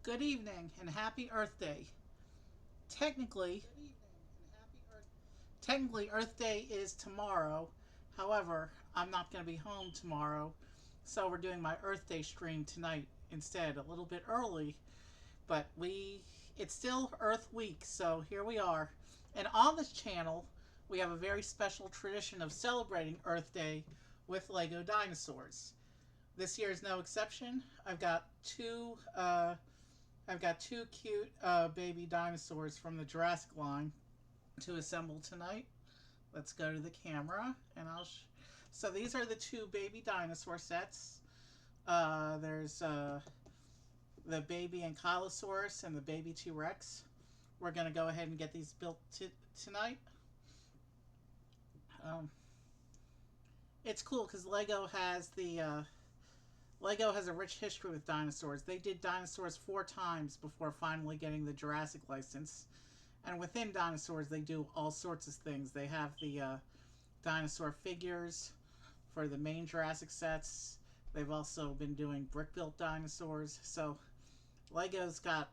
Good evening and happy Earth Day. Technically, technically Earth Day is tomorrow. However, I'm not going to be home tomorrow, so we're doing my Earth Day stream tonight instead, a little bit early. But it's still Earth Week, so here we are. And on this channel, we have a very special tradition of celebrating Earth Day with Lego dinosaurs. This year is no exception. I've got two cute baby dinosaurs from the Jurassic line to assemble tonight. Let's go to the camera and so these are the two baby dinosaur sets. There's the baby ankylosaurus and the baby T-Rex. We're gonna go ahead and get these built tonight. Um, it's cool because Lego has a rich history with dinosaurs. They did dinosaurs 4 times before finally getting the Jurassic license. And within dinosaurs, they do all sorts of things. They have the dinosaur figures for the main Jurassic sets. They've also been doing brick built dinosaurs. So Lego's got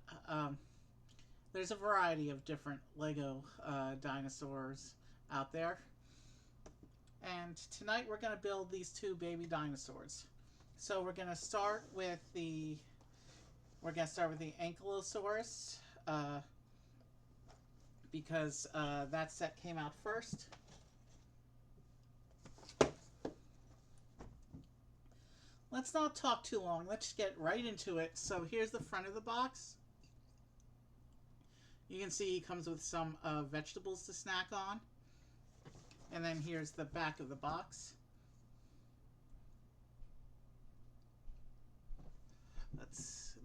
there's a variety of different Lego dinosaurs out there. And tonight we're going to build these two baby dinosaurs. So we're going to start with the ankylosaurus because that set came out first. Let's not talk too long. Let's get right into it. So here's the front of the box. You can see he comes with some vegetables to snack on. And then here's the back of the box.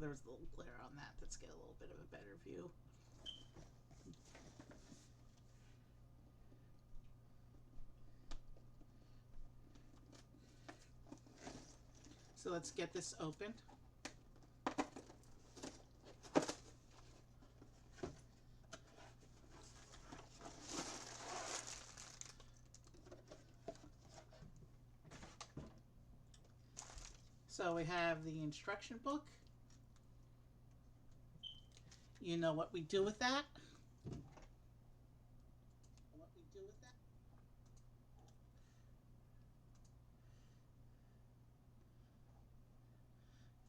There's a little glare on that. Let's get a little bit of a better view. So let's get this open. So we have the instruction book. You know what we do with that.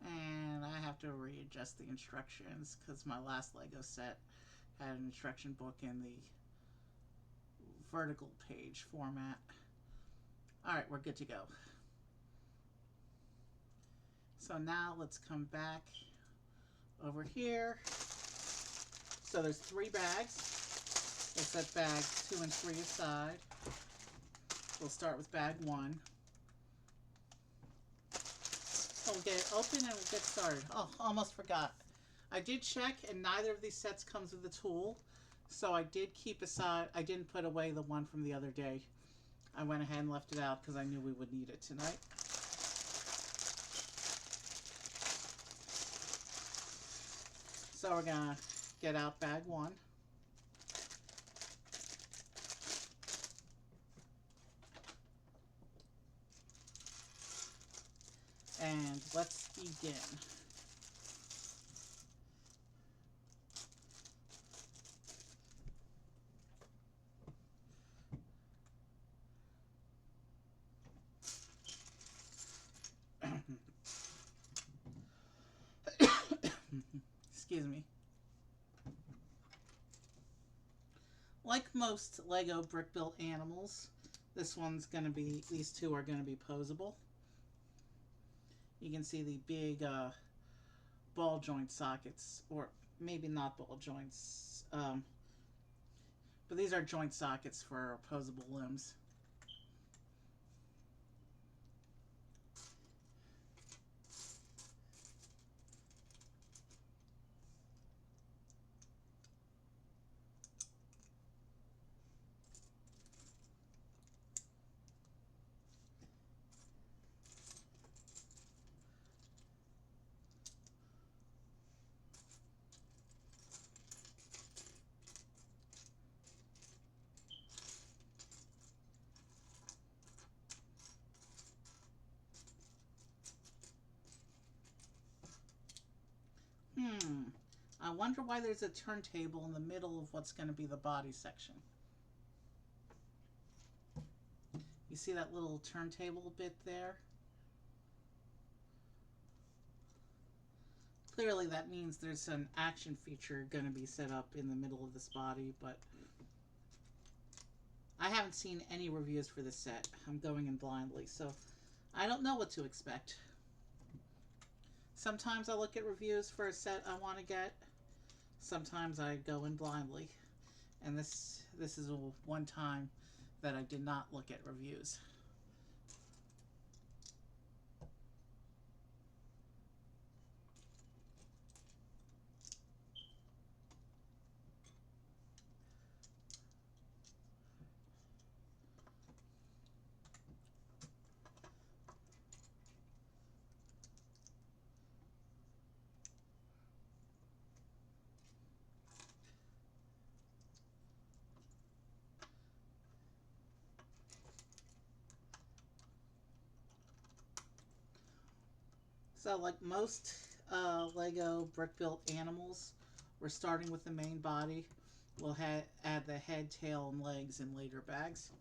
And I have to readjust the instructions because my last Lego set had an instruction book in the vertical page format. Alright, we're good to go. So now let's come back over here. So there's 3 bags. We'll set bags 2 and 3 aside. We'll start with bag 1. So we'll get it open and we'll get started. Oh, almost forgot. I did check and neither of these sets comes with a tool. So I did keep aside, I didn't put away the one from the other day. I went ahead and left it out because I knew we would need it tonight. So we're gonna get out bag 1. And let's begin. Excuse me. Like most Lego brick built animals, these two are gonna be posable. You can see the big ball joint sockets, or maybe not ball joints, but these are joint sockets for opposable limbs. wonder why there's a turntable in the middle of what's going to be the body section. You see that little turntable bit there? Clearly that means there's an action feature going to be set up in the middle of this body, but I haven't seen any reviews for this set. I'm going in blindly, so I don't know what to expect. Sometimes I look at reviews for a set I want to get. Sometimes I go in blindly. And this is one time that I did not look at reviews. So like most Lego brick-built animals, we're starting with the main body. We'll add the head, tail, and legs in later bags.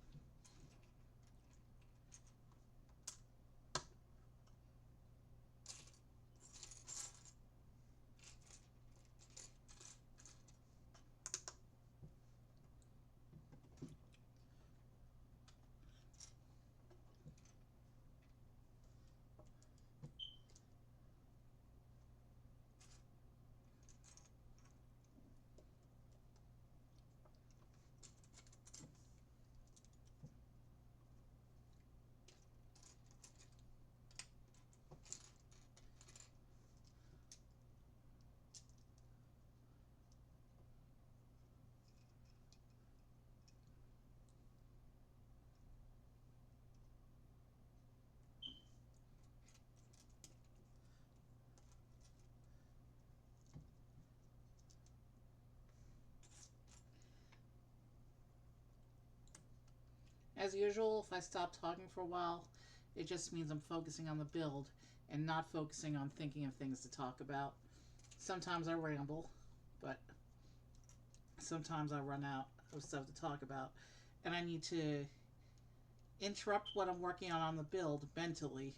As usual, if I stop talking for a while, it just means I'm focusing on the build and not focusing on thinking of things to talk about. Sometimes I ramble, but sometimes I run out of stuff to talk about, and I need to interrupt what I'm working on the build mentally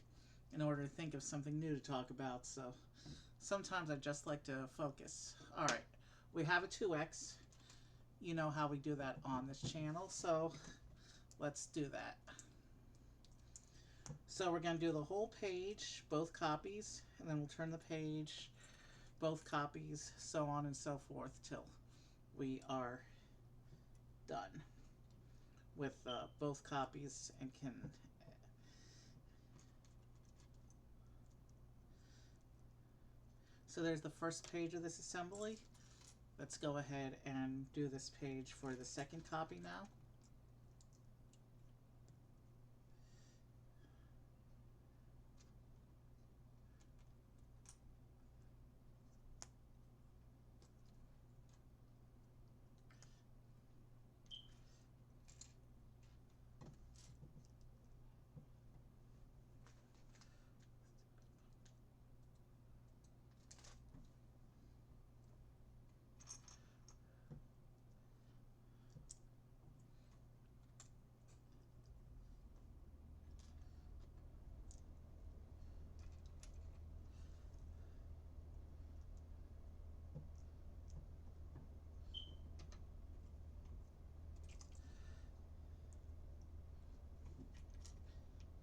in order to think of something new to talk about. So sometimes I just like to focus. Alright, we have a 2x. You know how we do that on this channel, so let's do that. So we're going to do the whole page, both copies, and then we'll turn the page, both copies, so on and so forth till we are done with both copies and can. So there's the first page of this assembly. Let's go ahead and do this page for the second copy now.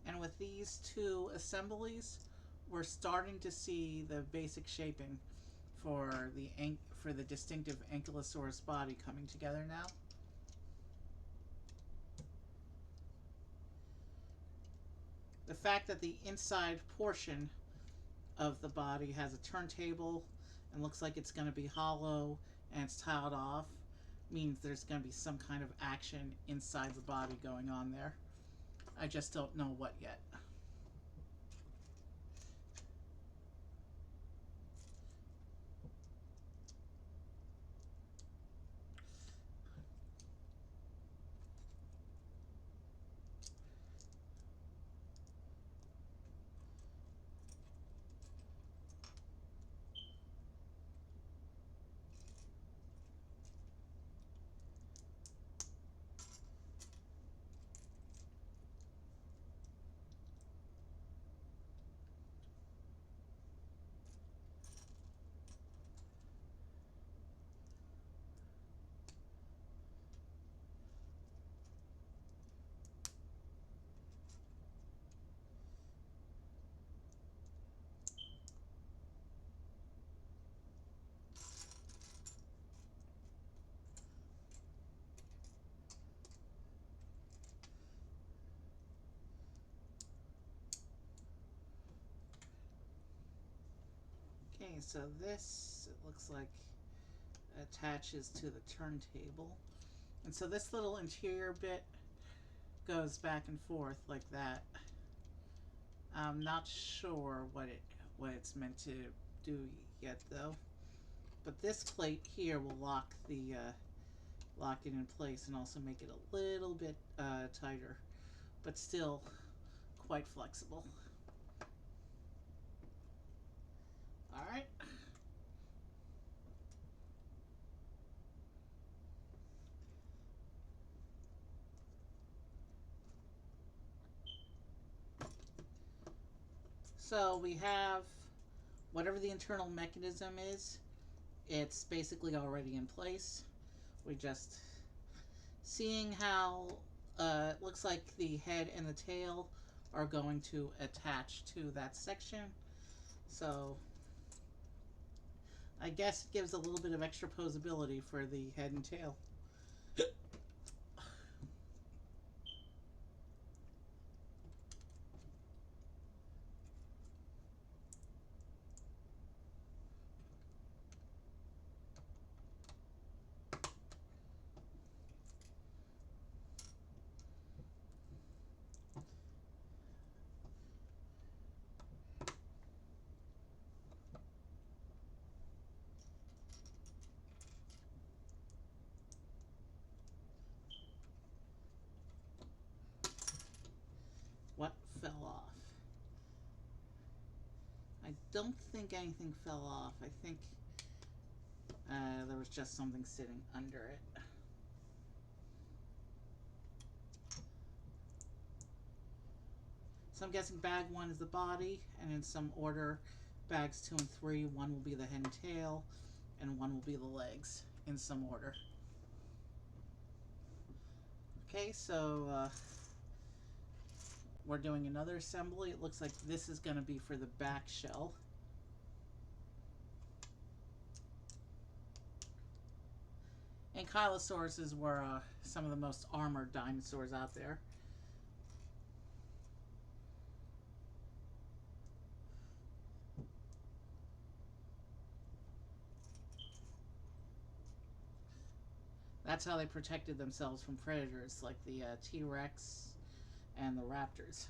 And with these two assemblies, we're starting to see the basic shaping for the distinctive ankylosaurus body coming together now. The fact that the inside portion of the body has a turntable and looks like it's going to be hollow and it's tiled off means there's going to be some kind of action inside the body going on there. I just don't know what yet. Okay, so this, it looks like, attaches to the turntable. And so this little interior bit goes back and forth like that. I'm not sure what it's meant to do yet though. But this plate here will lock it in place and also make it a little bit tighter, but still quite flexible. All right. So we have whatever the internal mechanism is, it's basically already in place. We just seeing how it looks like the head and the tail are going to attach to that section. So I guess it gives a little bit of extra posability for the head and tail. What fell off? I don't think anything fell off. I think there was just something sitting under it. So I'm guessing bag 1 is the body, and in some order, bags 2 and 3, 1 will be the head and tail, and 1 will be the legs, in some order. Okay, so we're doing another assembly. It looks like this is going to be for the back shell. Ankylosauruses were some of the most armored dinosaurs out there. That's how they protected themselves from predators like the T-Rex and the raptors.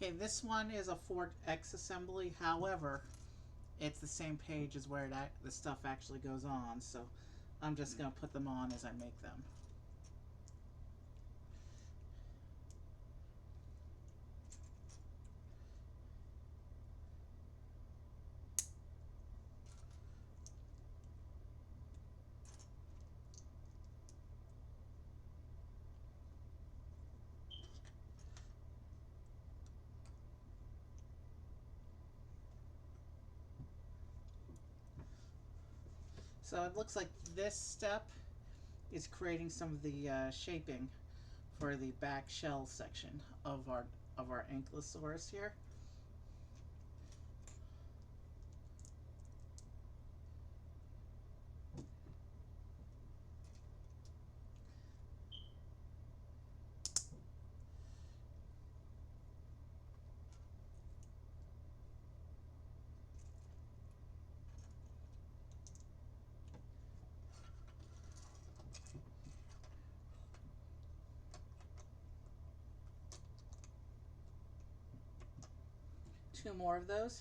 Okay, this one is a 4X assembly. However, it's the same page as where the stuff actually goes on, so I'm just going to put them on as I make them. So it looks like this step is creating some of the shaping for the back shell section of our ankylosaurus here. Two more of those.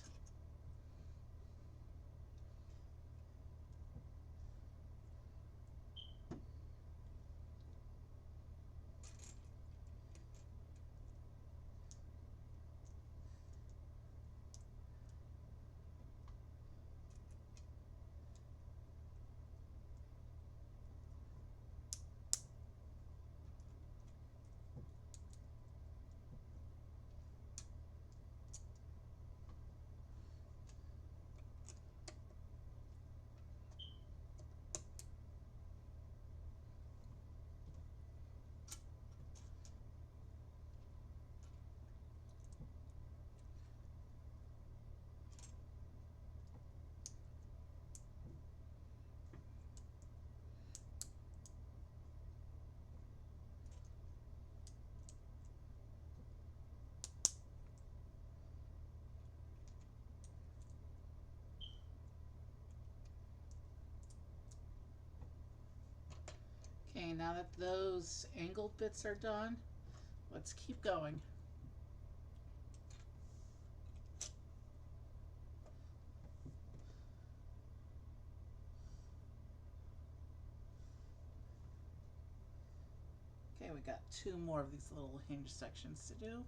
Okay, now that those angled bits are done, let's keep going. Okay, we got two more of these little hinge sections to do.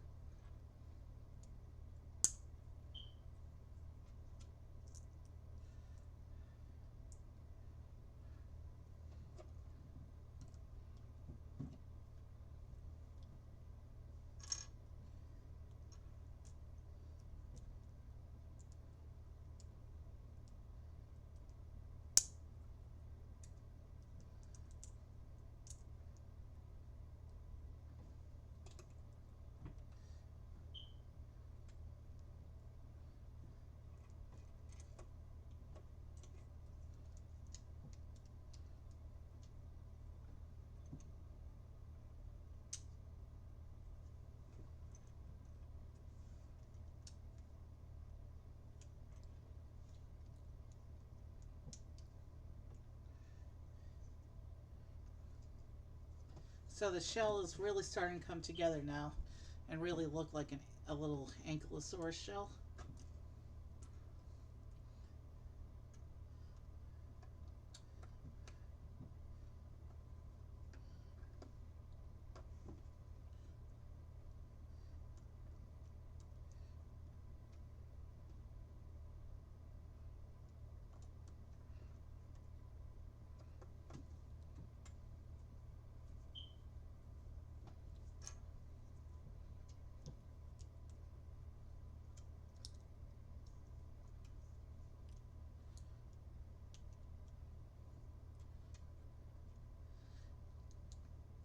So the shell is really starting to come together now and really look like a little ankylosaurus shell.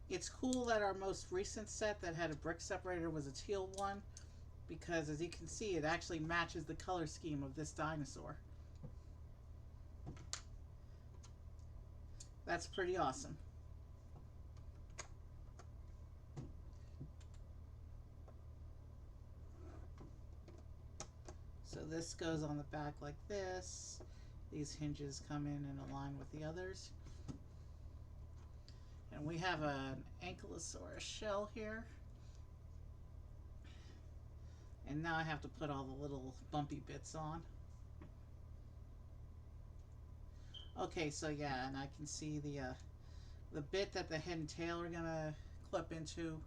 It's cool that our most recent set that had a brick separator was a teal one, because as you can see, it actually matches the color scheme of this dinosaur. That's pretty awesome. So this goes on the back like this. These hinges come in and align with the others. And we have an ankylosaurus shell here. And now I have to put all the little bumpy bits on. Okay, so yeah, and I can see the bit that the head and tail are gonna clip into.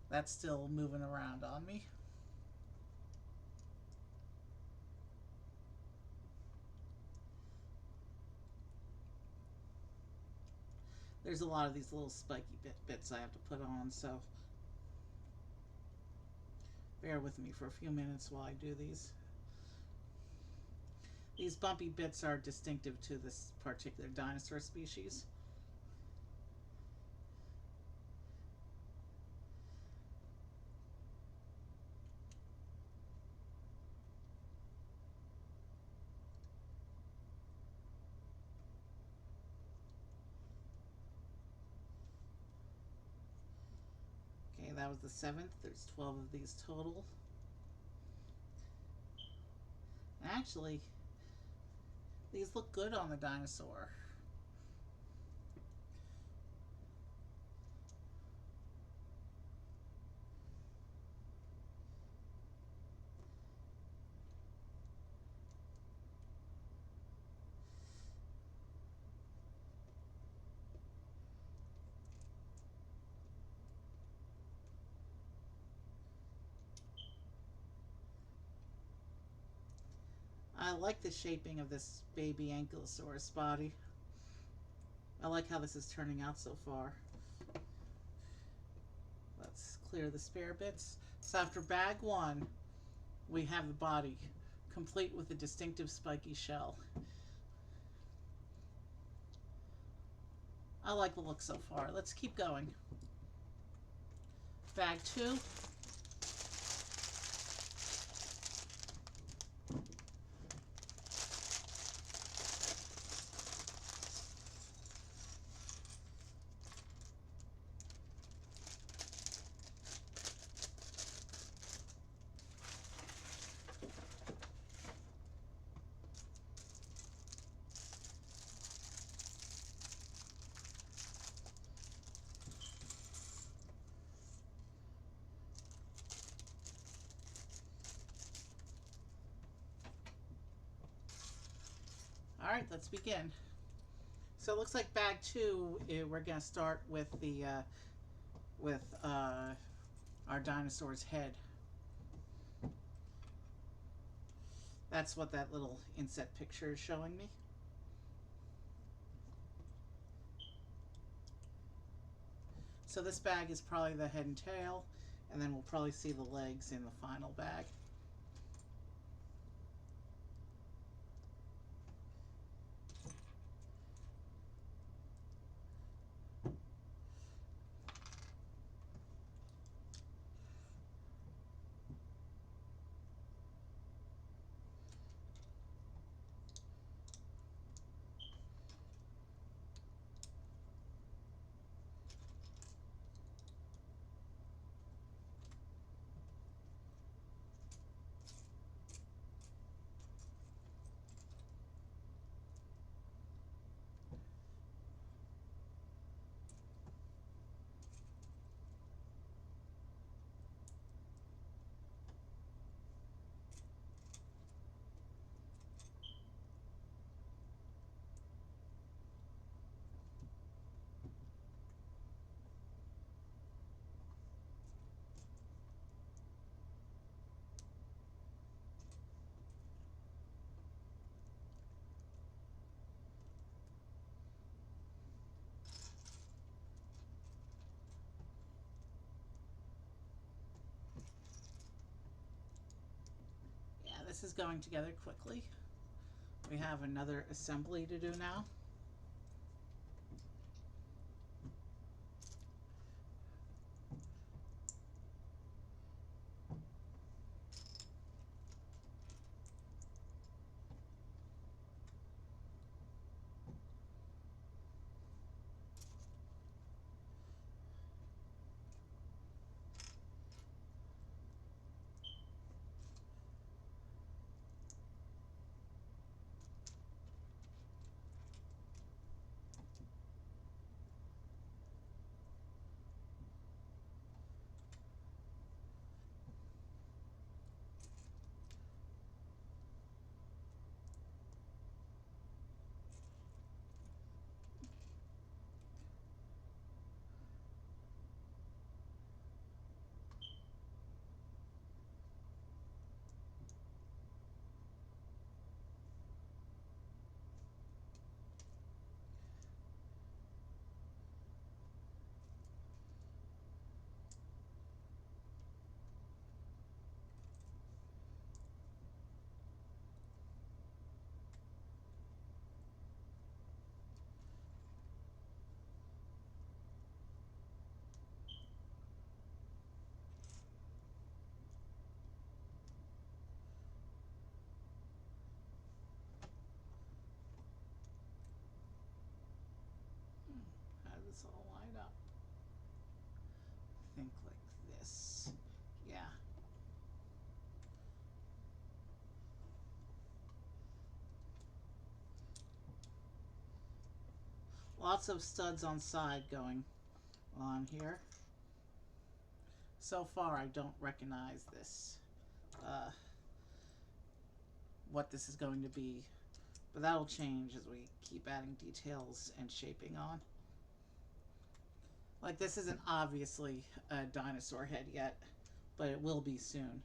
That's still moving around on me. There's a lot of these little spiky bits I have to put on, so bear with me for a few minutes while I do these. These bumpy bits are distinctive to this particular dinosaur species. Okay, that was the 7th. There's 12 of these total. Actually, these look good on the dinosaur. I like the shaping of this baby ankylosaurus body. I like how this is turning out so far. Let's clear the spare bits. So after bag 1, we have the body, complete with a distinctive spiky shell. I like the look so far. Let's keep going. Bag 2. Alright, let's begin. So it looks like bag 2, we're going to start with the our dinosaur's head. That's what that little inset picture is showing me. So this bag is probably the head and tail, and then we'll probably see the legs in the final bag. This is going together quickly. We have another assembly to do now. How does this all line up? I think like this. Yeah. Lots of studs on side going on here. So far I don't recognize this, what this is going to be, but that'll change as we keep adding details and shaping on. Like, this isn't obviously a dinosaur head yet, but it will be soon.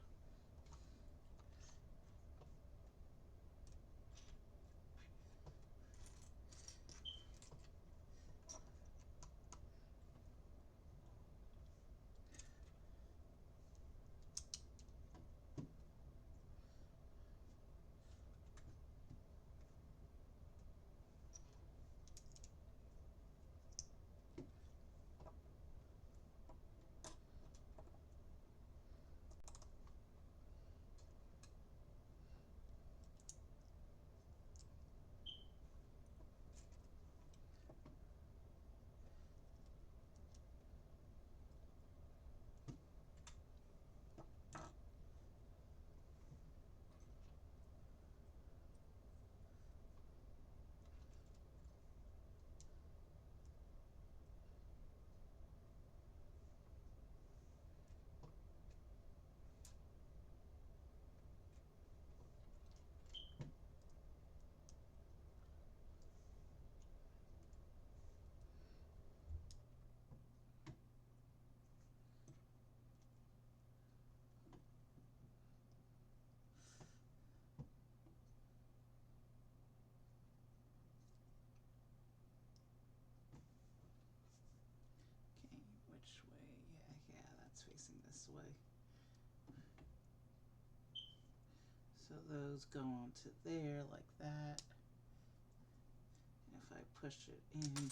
this way. So those go onto there like that. If I push it in,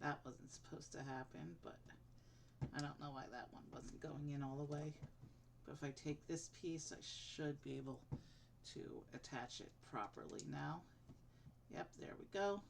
that wasn't supposed to happen, but I don't know why that one wasn't going in all the way. But if I take this piece, I should be able to attach it properly now. Yep, there we go.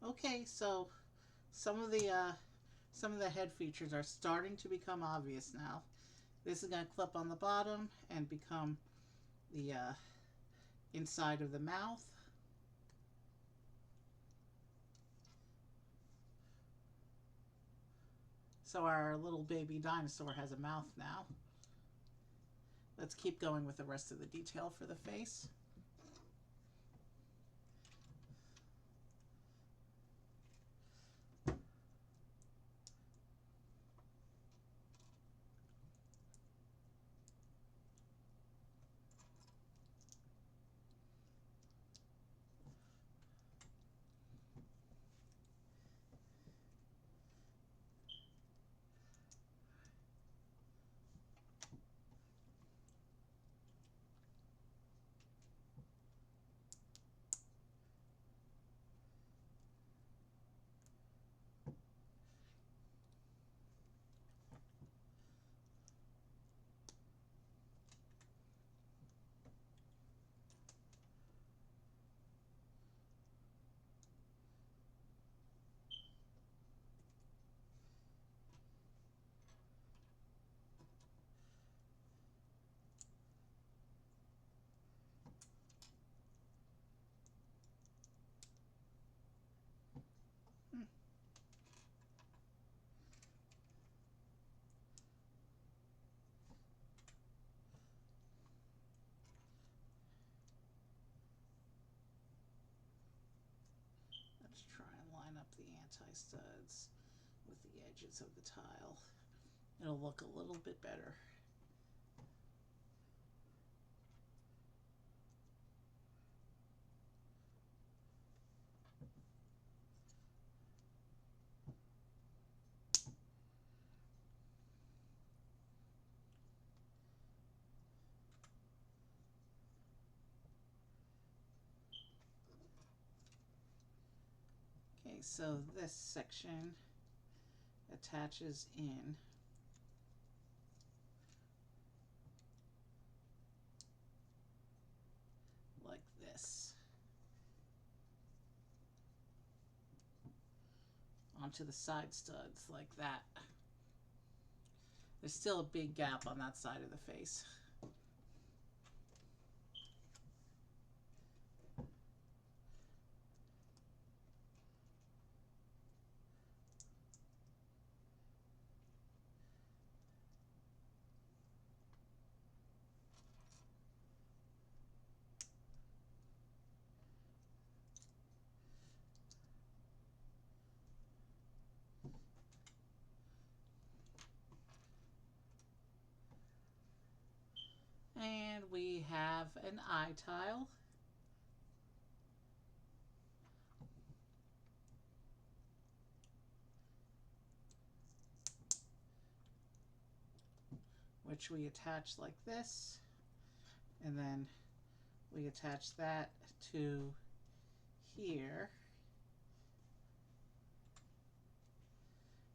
Okay, so some of the head features are starting to become obvious now. This is going to clip on the bottom and become the inside of the mouth. So our little baby dinosaur has a mouth now. Let's keep going with the rest of the detail for the face. Let's try and line up the anti-studs with the edges of the tile. It'll look a little bit better. Okay, so this section attaches in like this onto the side studs like that. There's still a big gap on that side of the face. And we have an eye tile. Which we attach like this, and then we attach that to here.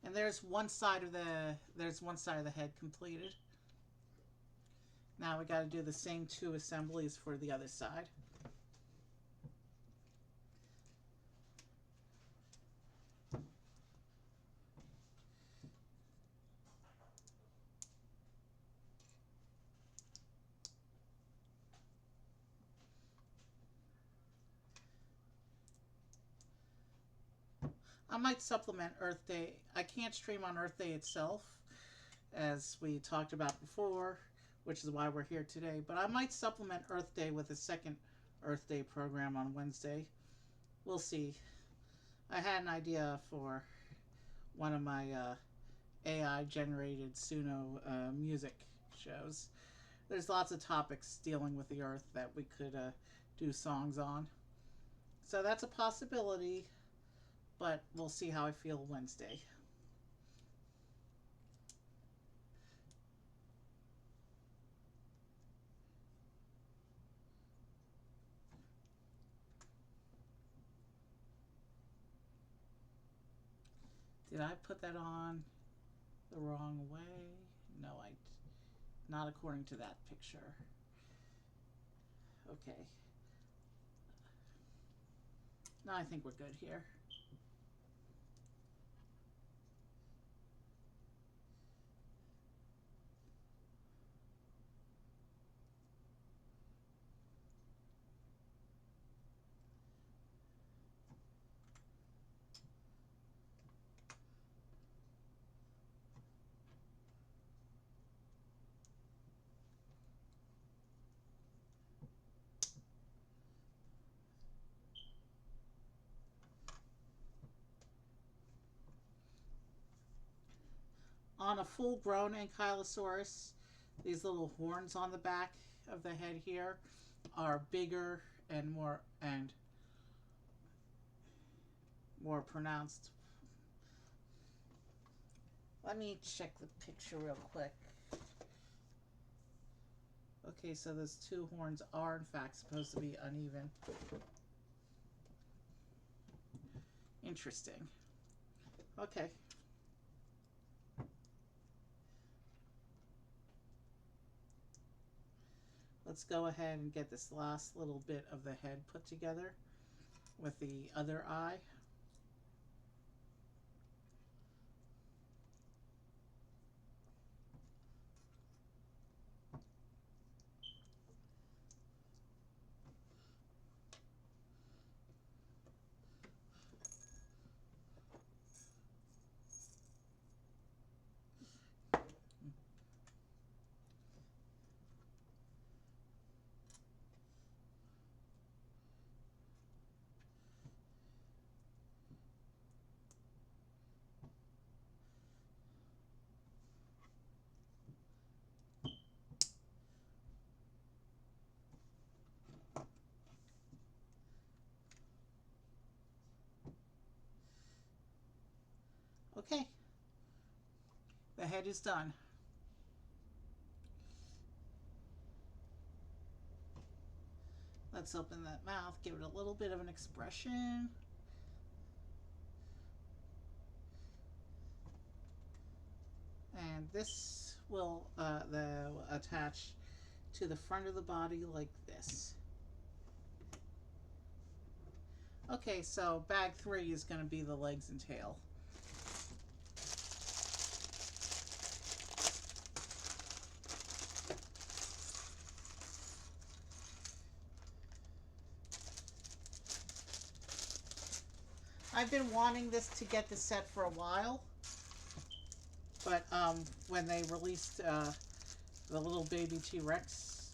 And there's one side of the head completed. Now we got to do the same two assemblies for the other side. I might supplement Earth Day. I can't stream on Earth Day itself, as we talked about before, which is why we're here today. But I might supplement Earth Day with a second Earth Day program on Wednesday. We'll see. I had an idea for one of my AI generated Suno music shows. There's lots of topics dealing with the Earth that we could do songs on. So that's a possibility, but we'll see how I feel Wednesday. Did I put that on the wrong way? No, not according to that picture. Okay. No, I think we're good here. On a full-grown ankylosaurus, these little horns on the back of the head here are bigger and more pronounced. Let me check the picture real quick. Okay, so those two horns are in fact supposed to be uneven. Interesting. Okay. Let's go ahead and get this last little bit of the head put together with the other eye. Okay, the head is done. Let's open that mouth, give it a little bit of an expression. And this will attach to the front of the body like this. Okay, so bag 3 is going to be the legs and tail. I've been wanting this to get the set for a while, but when they released the little baby T-Rex,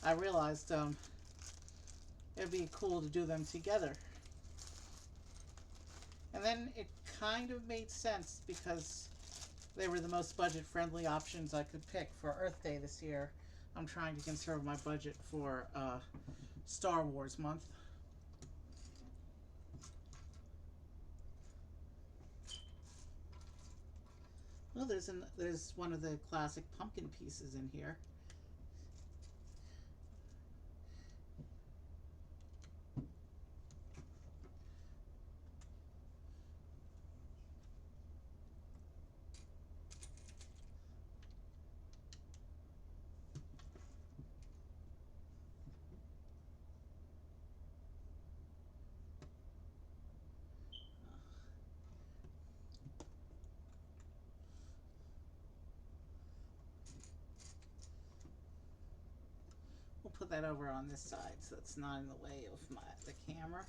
I realized it'd be cool to do them together. And then it kind of made sense because they were the most budget-friendly options I could pick for Earth Day this year. I'm trying to conserve my budget for Star Wars month. Well, there's one of the classic pumpkin pieces in here. Put that over on this side so it's not in the way of the camera.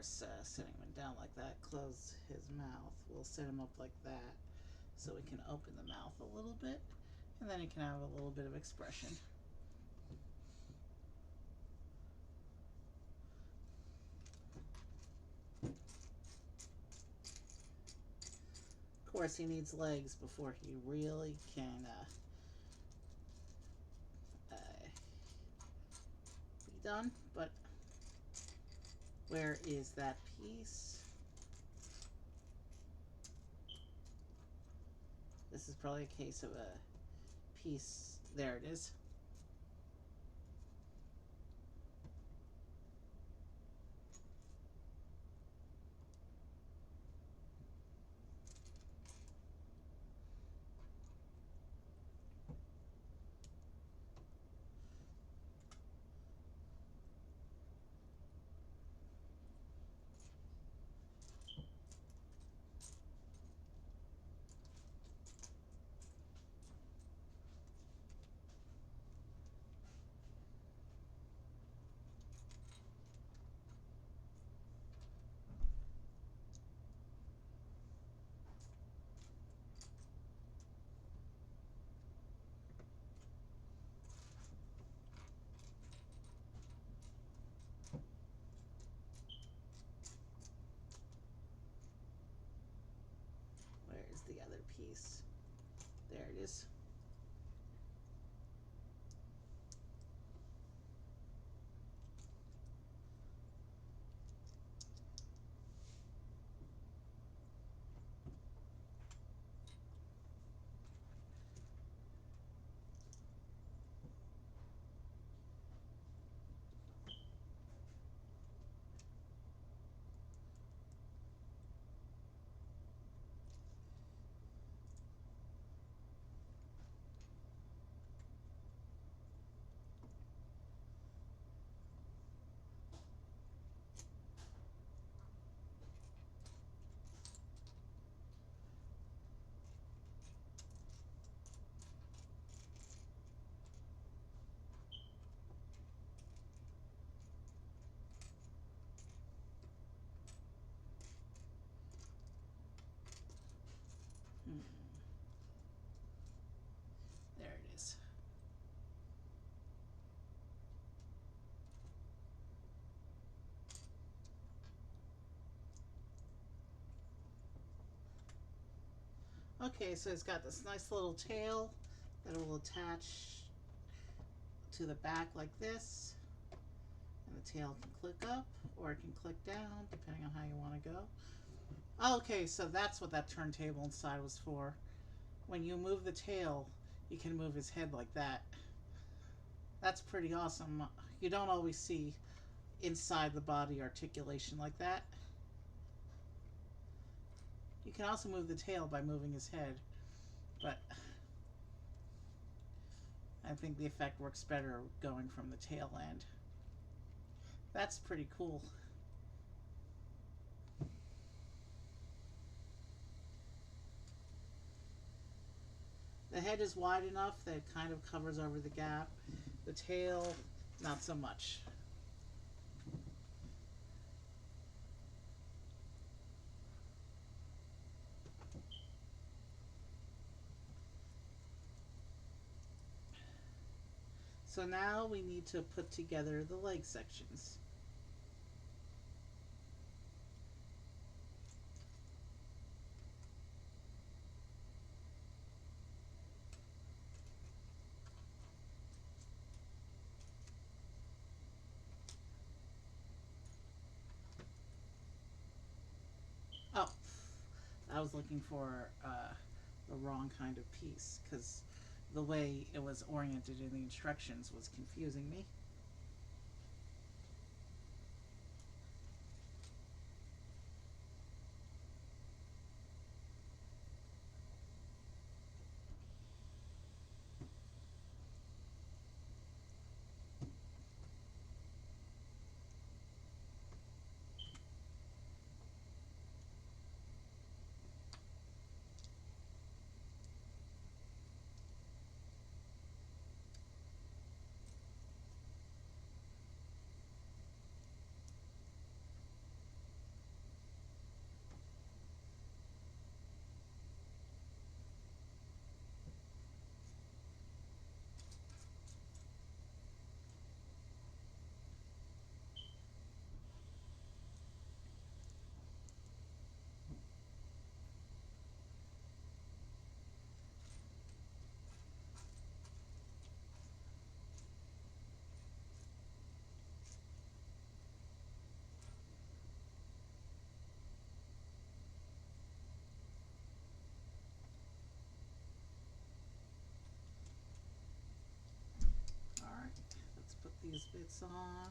course, sitting him down like that, close his mouth. We'll sit him up like that so we can open the mouth a little bit, and then he can have a little bit of expression. Of course, he needs legs before he really can be done, but where is that piece? This is probably a case of a piece. There it is. The other piece. There it is. There it is. Okay, so it's got this nice little tail that will attach to the back like this, and the tail can click up or it can click down depending on how you want to go. Okay, so that's what that turntable inside was for. When you move the tail, you can move his head like that. That's pretty awesome. You don't always see inside the body articulation like that. You can also move the tail by moving his head, but I think the effect works better going from the tail end. That's pretty cool. The head is wide enough that it kind of covers over the gap. The tail, not so much. So now we need to put together the leg sections. Oh, I was looking for the wrong kind of piece because the way it was oriented in the instructions was confusing me. these bits on.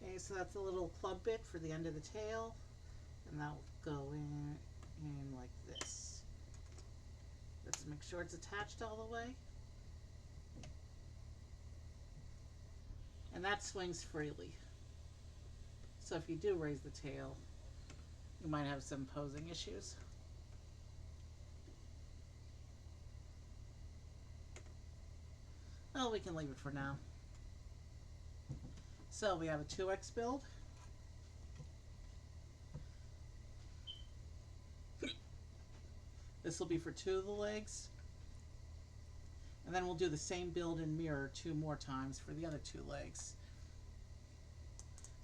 Okay, so that's a little club bit for the end of the tail, and that will go in like this. Let's make sure it's attached all the way. And that swings freely. So if you do raise the tail, you might have some posing issues. Well, we can leave it for now. So we have a 2X build. This will be for 2 of the legs. And then we'll do the same build and mirror 2 more times for the other 2 legs.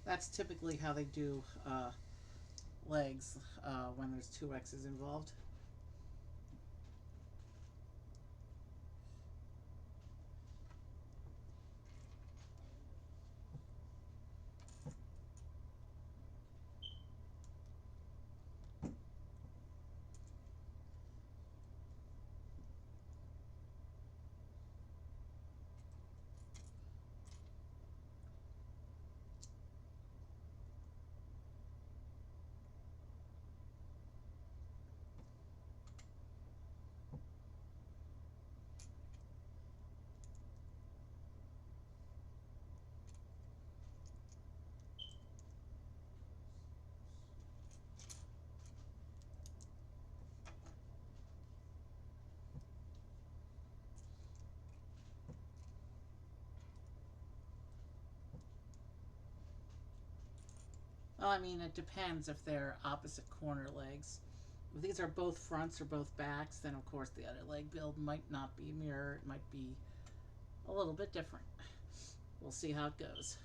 That's typically how they do legs when there's 2 X's involved. Well, I mean, it depends if they're opposite corner legs. If these are both fronts or both backs, then of course the other leg build might not be mirror. It might be a little bit different. We'll see how it goes.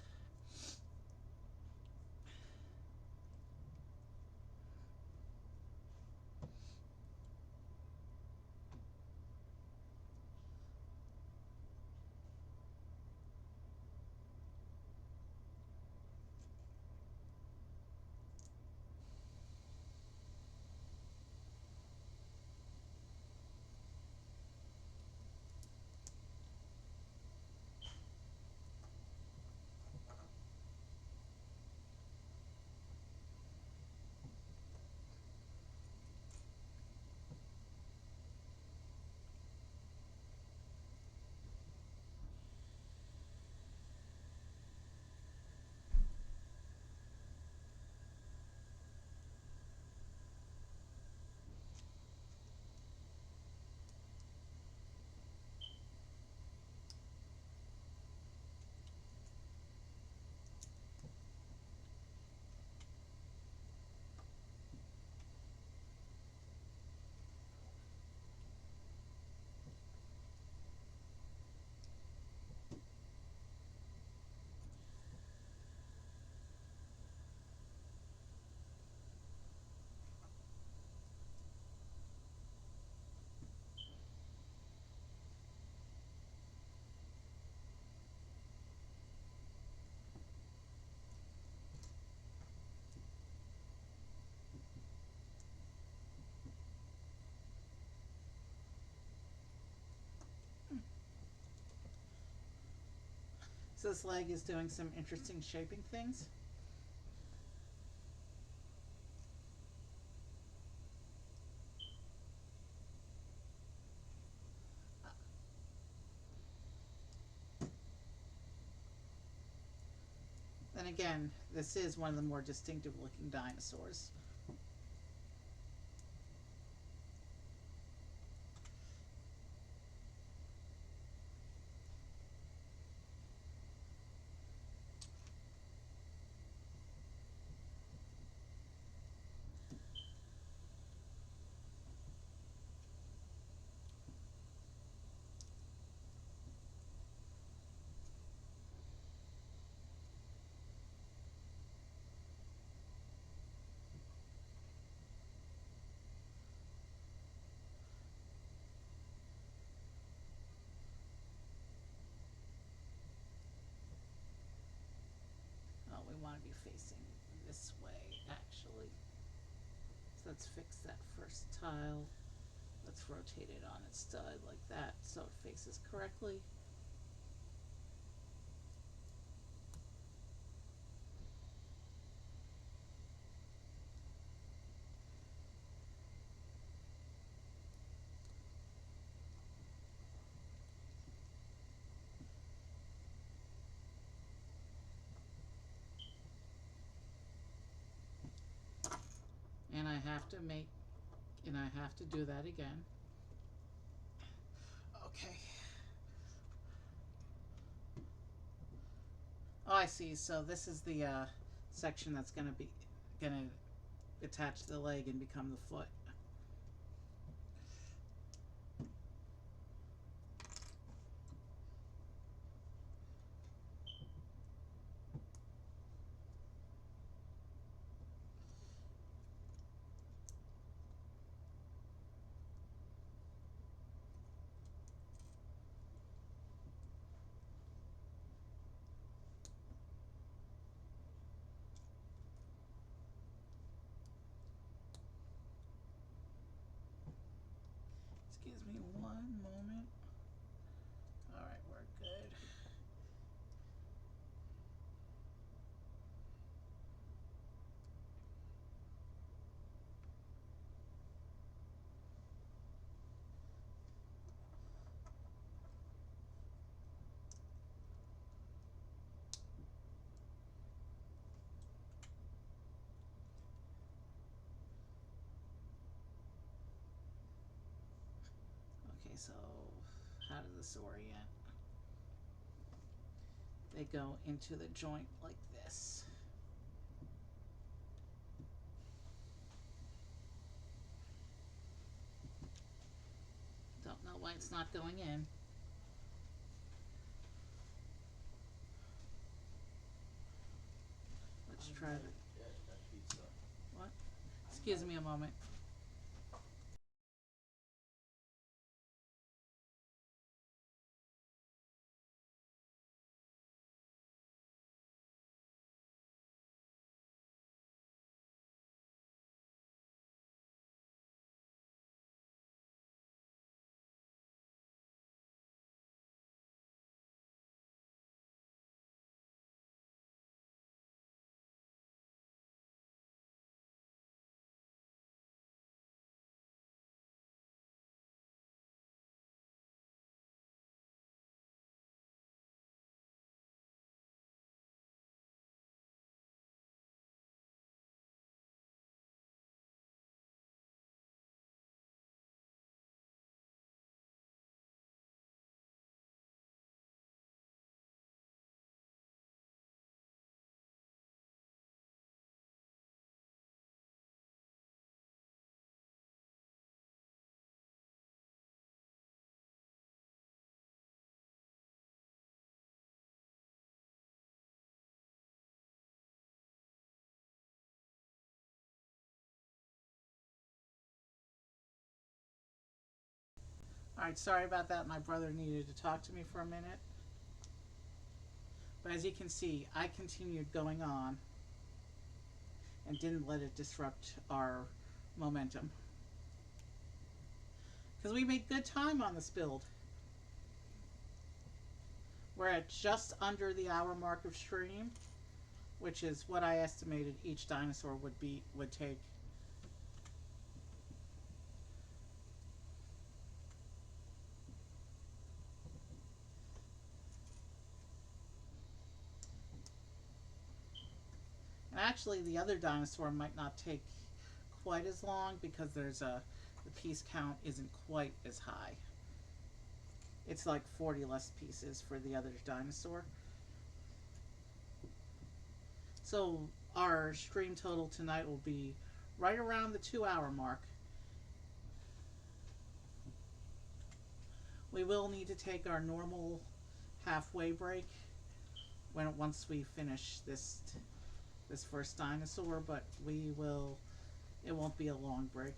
So this leg is doing some interesting shaping things. Then again, this is one of the more distinctive looking dinosaurs. facing this way, actually. So let's fix that first tile. Let's rotate it on its side like that so it faces correctly. And I have to do that again. Okay. Oh, I see. So this is the section that's gonna attach to the leg and become the foot. Excuse me one moment. All right, we're good. Okay, so how does this orient? They go into the joint like this. Don't know why it's not going in. Let's try that. What? Excuse me a moment. Alright, sorry about that. My brother needed to talk to me for a minute. But as you can see, I continued going on and didn't let it disrupt our momentum. Because we made good time on this build. We're at just under the hour mark of stream, which is what I estimated each dinosaur would take. And actually, the other dinosaur might not take quite as long because the piece count isn't quite as high. It's like 40 less pieces for the other dinosaur. So our stream total tonight will be right around the 2-hour mark. We will need to take our normal halfway break once we finish this first dinosaur, but it won't be a long break.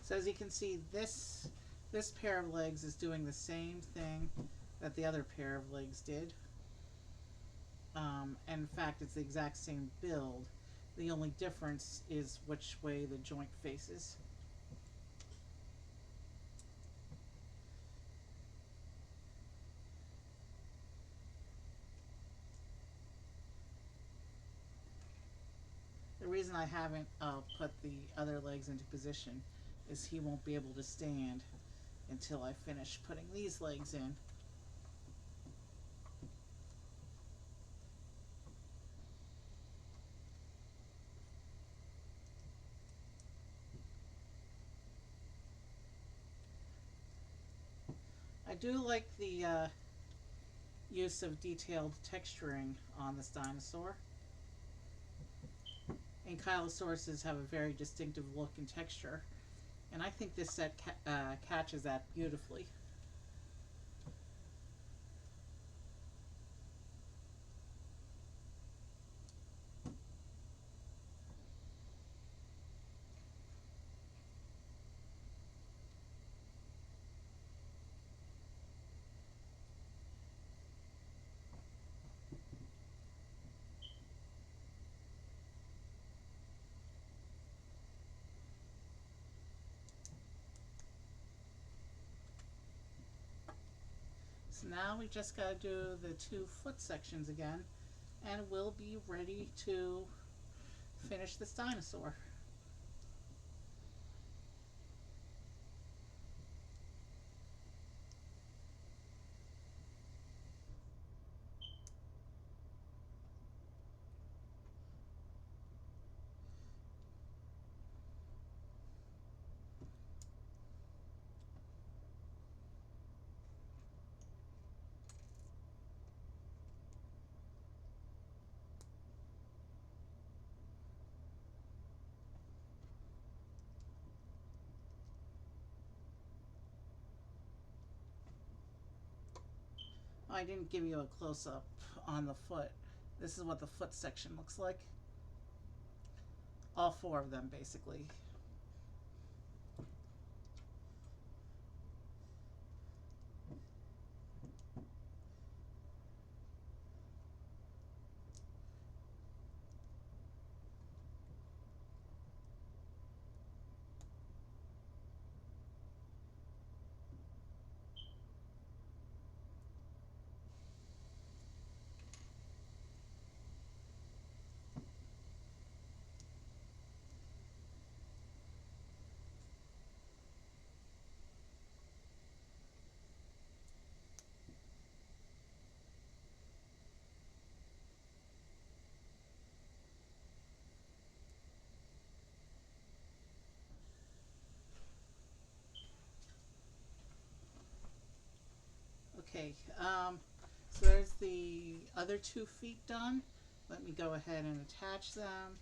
So as you can see, this pair of legs is doing the same thing that the other pair of legs did. And in fact, it's the exact same build. The only difference is which way the joint faces. The reason I haven't put the other legs into position is he won't be able to stand until I finish putting these legs in. I do like the use of detailed texturing on this dinosaur. Ankylosauruses have a very distinctive look and texture, and I think this set catches that beautifully. So now we just got to do the two foot sections again, and we'll be ready to finish this dinosaur. I didn't give you a close-up on the foot. This is what the foot section looks like. All four of them, basically. Okay, so there's the other 2 feet done. Let me go ahead and attach them.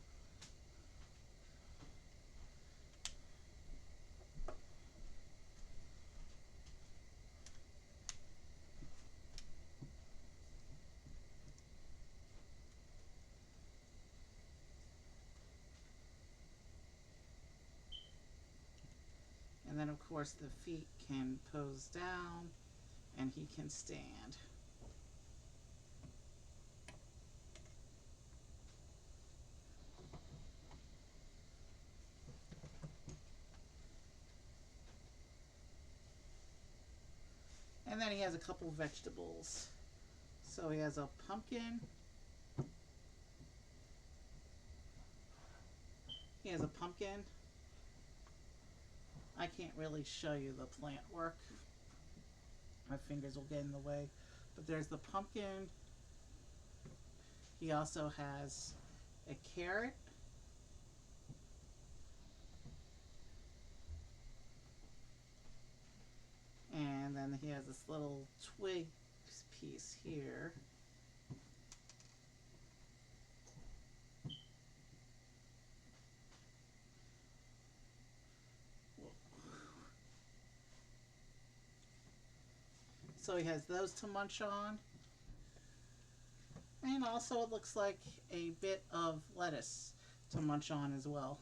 And then of course the feet can pose down and he can stand. And then he has a couple of vegetables. So he has a pumpkin. He has a pumpkin. I can't really show you the plant work. My fingers will get in the way. But there's the pumpkin. He also has a carrot. And then he has this little twig piece here. So he has those to munch on. And also it looks like a bit of lettuce to munch on as well.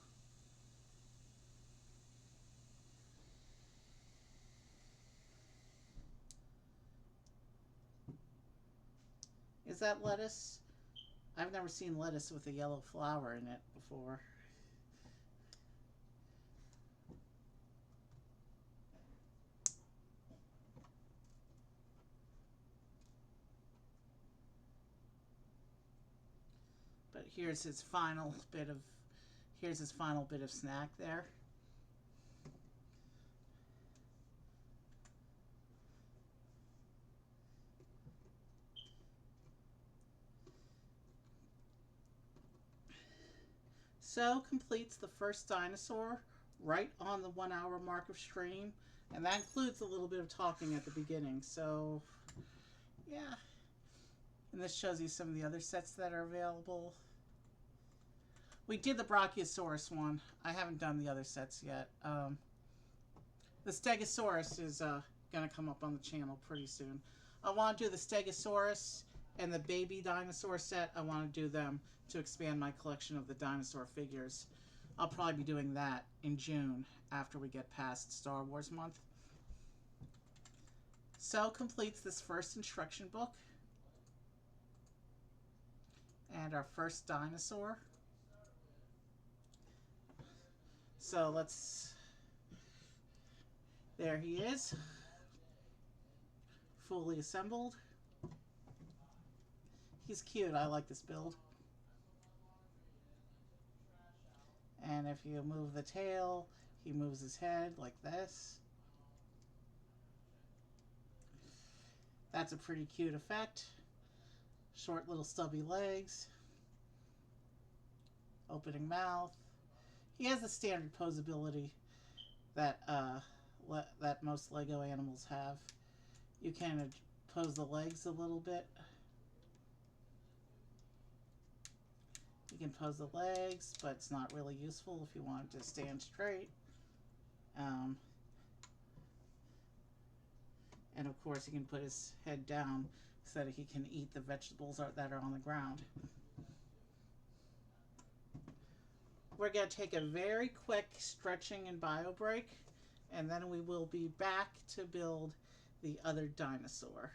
Is that lettuce? I've never seen lettuce with a yellow flower in it before. But here's his final bit of snack there. So completes the first dinosaur right on the 1 hour mark of stream, and that includes a little bit of talking at the beginning. So yeah, and this shows you some of the other sets that are available. We did the Brachiosaurus one. I haven't done the other sets yet. The Stegosaurus is going to come up on the channel pretty soon. I want to do the Stegosaurus and the baby dinosaur set. I want to do them to expand my collection of the dinosaur figures. I'll probably be doing that in June after we get past Star Wars month. So completes this first instruction book. And our first dinosaur. So let's... There he is. Fully assembled. He's cute. I like this build. And if you move the tail, he moves his head like this. That's a pretty cute effect. Short little stubby legs. Opening mouth. He has the standard posability that that most Lego animals have. You can pose the legs a little bit. You can pose the legs, but it's not really useful if you want it to stand straight. And of course, he can put his head down so that he can eat the vegetables that are on the ground. We're going to take a very quick stretching and bio break, and then we will be back to build the other dinosaur.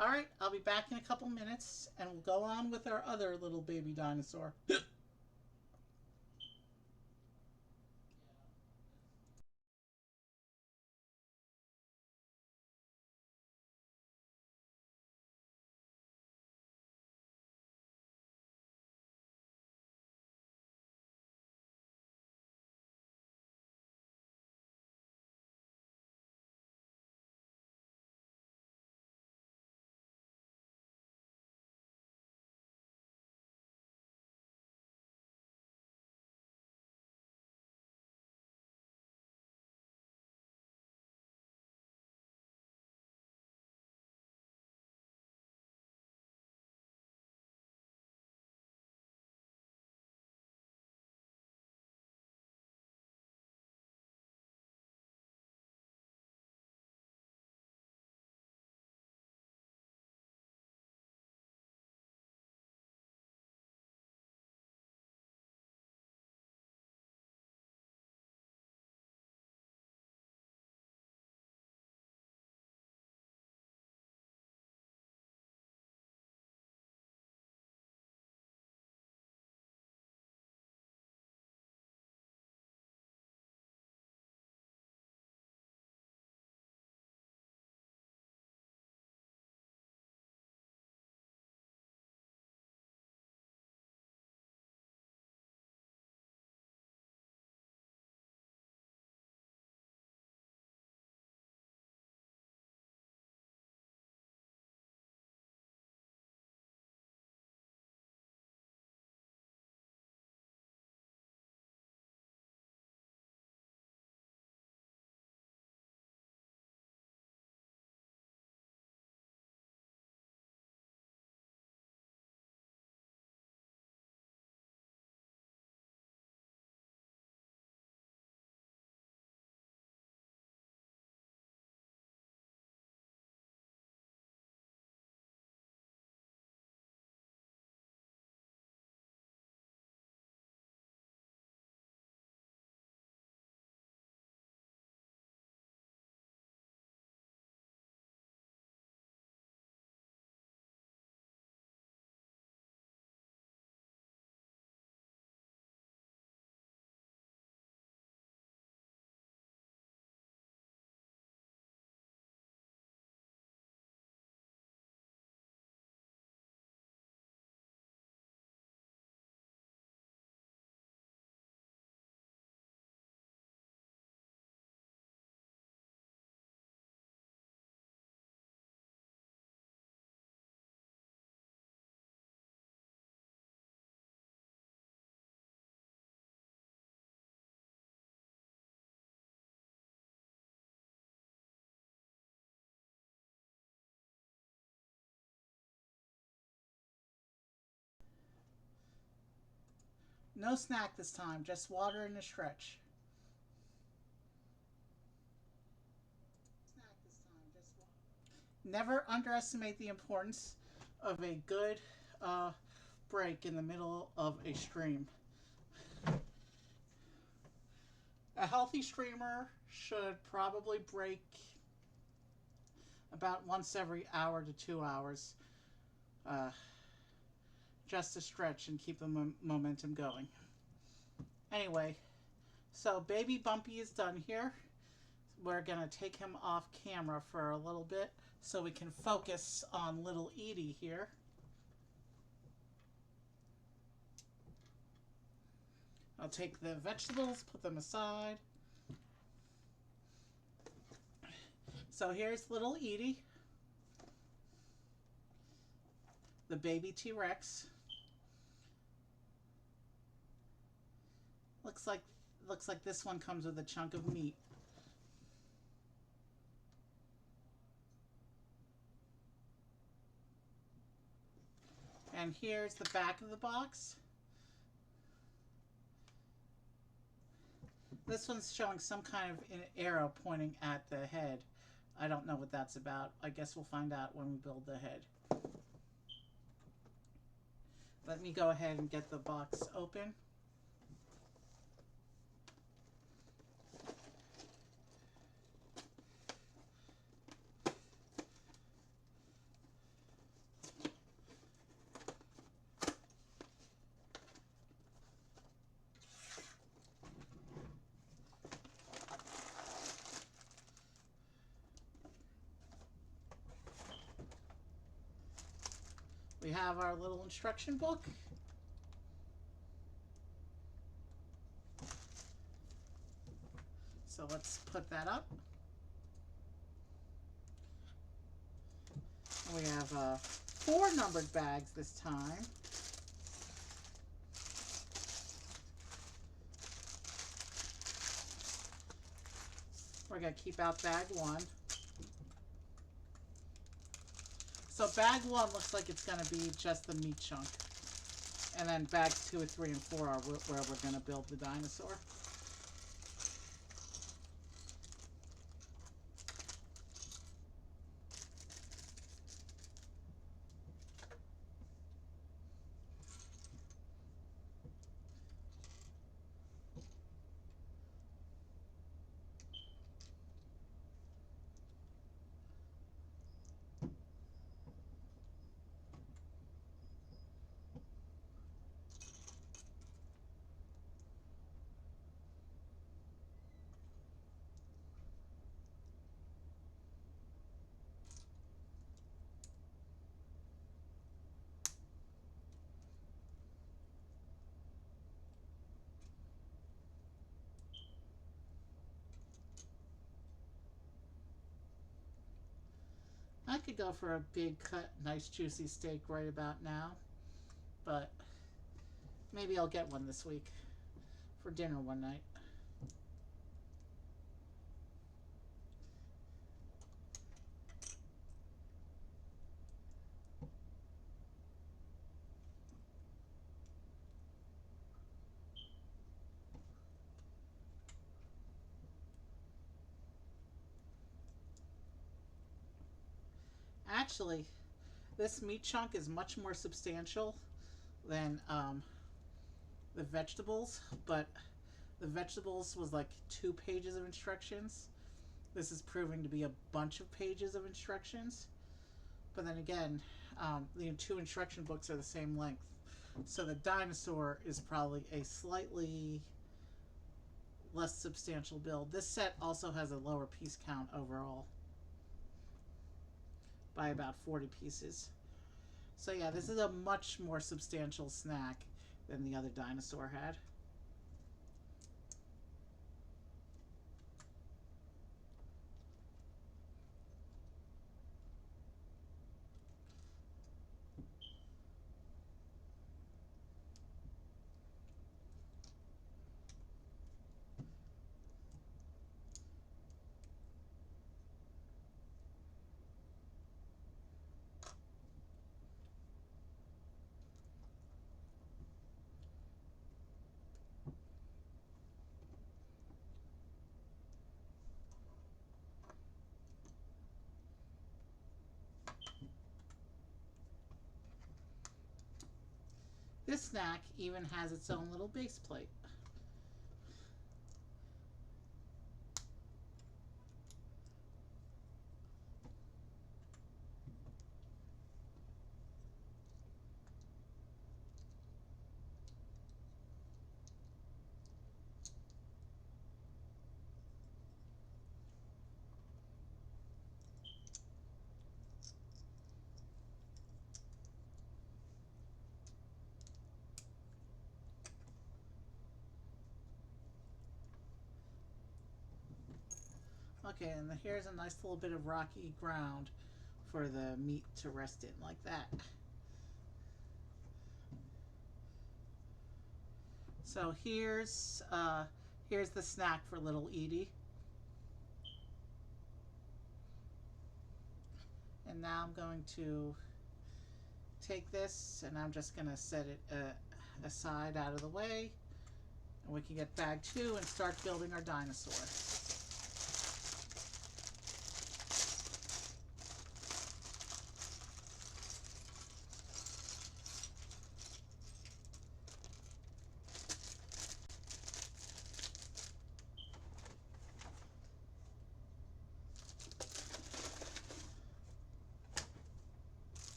Alright, I'll be back in a couple minutes, and we'll go on with our other little baby dinosaur. No snack this time, just water and a stretch. Never underestimate the importance of a good break in the middle of a stream. A healthy streamer should probably break about once every hour to 2 hours, just to stretch and keep the momentum going. Anyway, so Baby Bumpy is done here. We're going to take him off camera for a little bit so we can focus on Little Eatie here. I'll take the vegetables, put them aside. So here's Little Eatie, the baby T-Rex. Looks like this one comes with a chunk of meat. And here's the back of the box. This one's showing some kind of an arrow pointing at the head. I don't know what that's about. I guess we'll find out when we build the head. Let me go ahead and get the box open. We have our little instruction book. So let's put that up. We have 4 numbered bags this time. We're going to keep out bag 1. So bag 1 looks like it's going to be just the meat chunk. And then bags 2 and 3 and 4 are where we're going to build the dinosaur. I could go for a big cut, nice juicy steak right about now, but maybe I'll get one this week for dinner one night. Actually, this meat chunk is much more substantial than the vegetables, but the vegetables was like 2 pages of instructions. This is proving to be a bunch of pages of instructions. But then again, the 2 instruction books are the same length. So the dinosaur is probably a slightly less substantial build. This set also has a lower piece count overall, by about 40 pieces. So yeah, this is a much more substantial snack than the other dinosaur had. This snack even has its own little base plate. Okay, and here's a nice little bit of rocky ground for the meat to rest in, like that. So here's the snack for Little Eatie. And now I'm going to take this and I'm just going to set it aside out of the way. And we can get bag 2 and start building our dinosaur.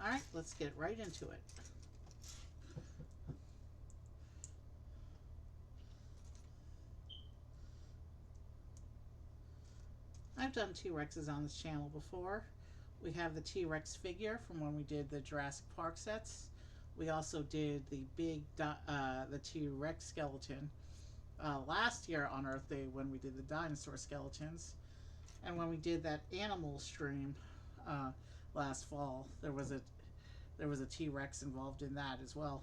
Alright, let's get right into it. I've done T-Rexes on this channel before. We have the T-Rex figure from when we did the Jurassic Park sets. We also did the the T-Rex skeleton last year on Earth Day when we did the dinosaur skeletons. And when we did that animal stream last fall, there was a T-Rex involved in that as well.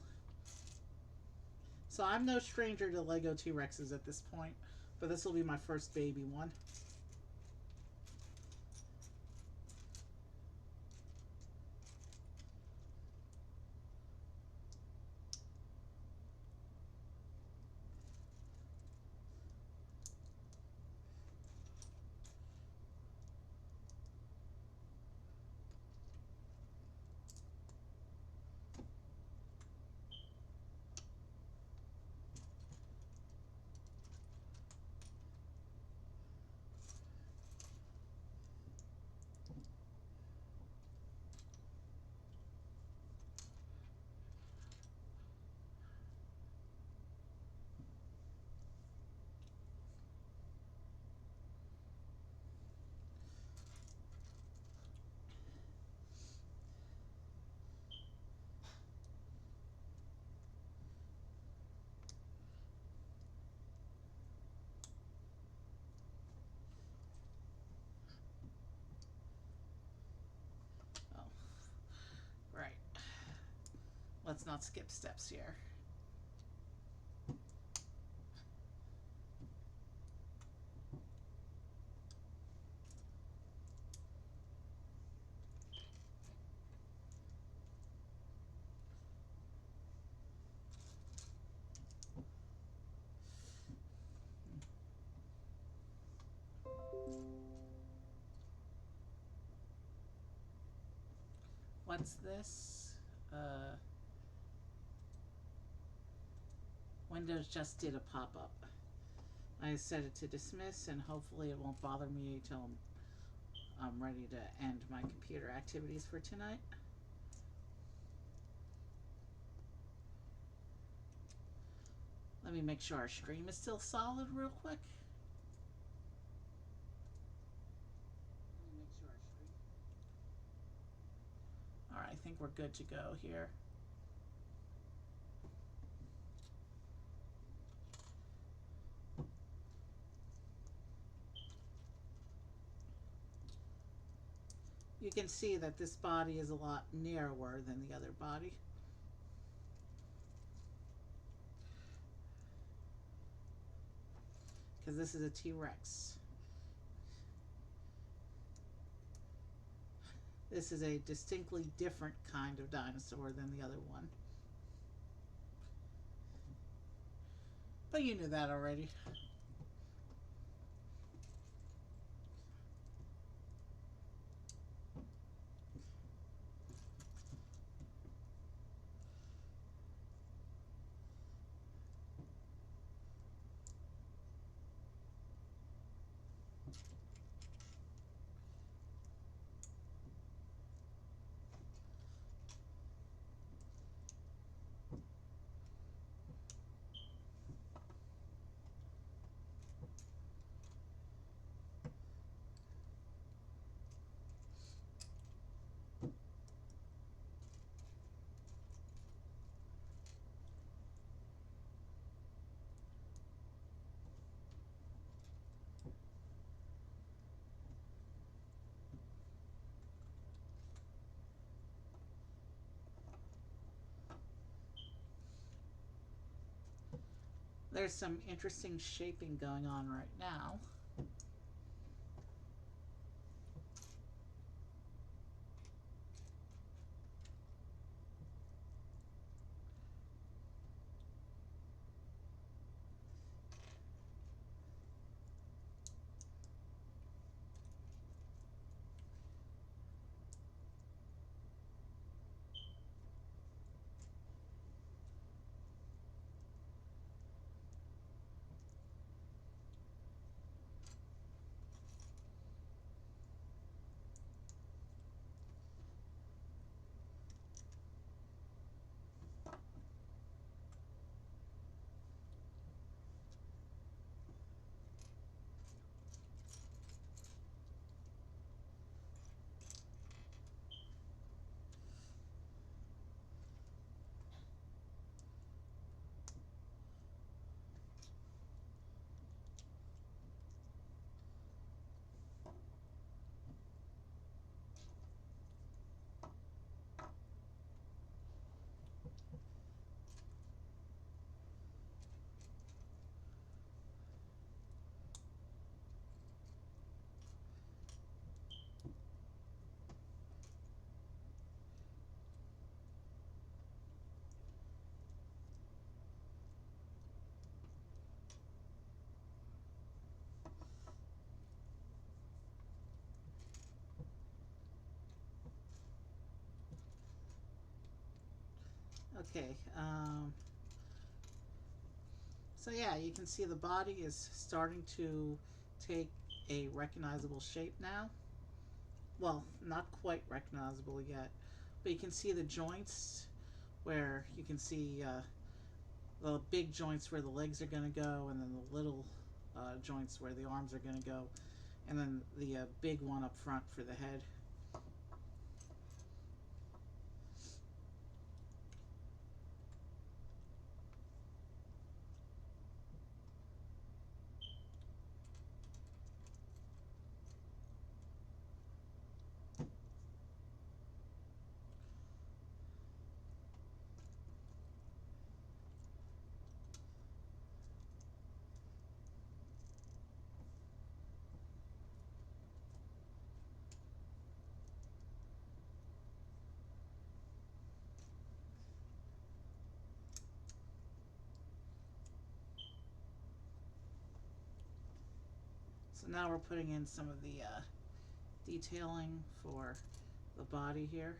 So I'm no stranger to Lego T-Rexes at this point, but this will be my first baby one. Right. Let's not skip steps here. What's this? Windows just did a pop-up. I set it to dismiss and hopefully it won't bother me until I'm ready to end my computer activities for tonight. Let me make sure our stream is still solid real quick. Alright, I think we're good to go here. You can see that this body is a lot narrower than the other body. Because this is a T-Rex. This is a distinctly different kind of dinosaur than the other one. But you knew that already. There's some interesting shaping going on right now. Okay, so yeah, you can see the body is starting to take a recognizable shape now. Well, not quite recognizable yet, but you can see the joints where you can see the big joints where the legs are going to go, and then the little joints where the arms are going to go, and then the big one up front for the head. So now we're putting in some of the detailing for the body here.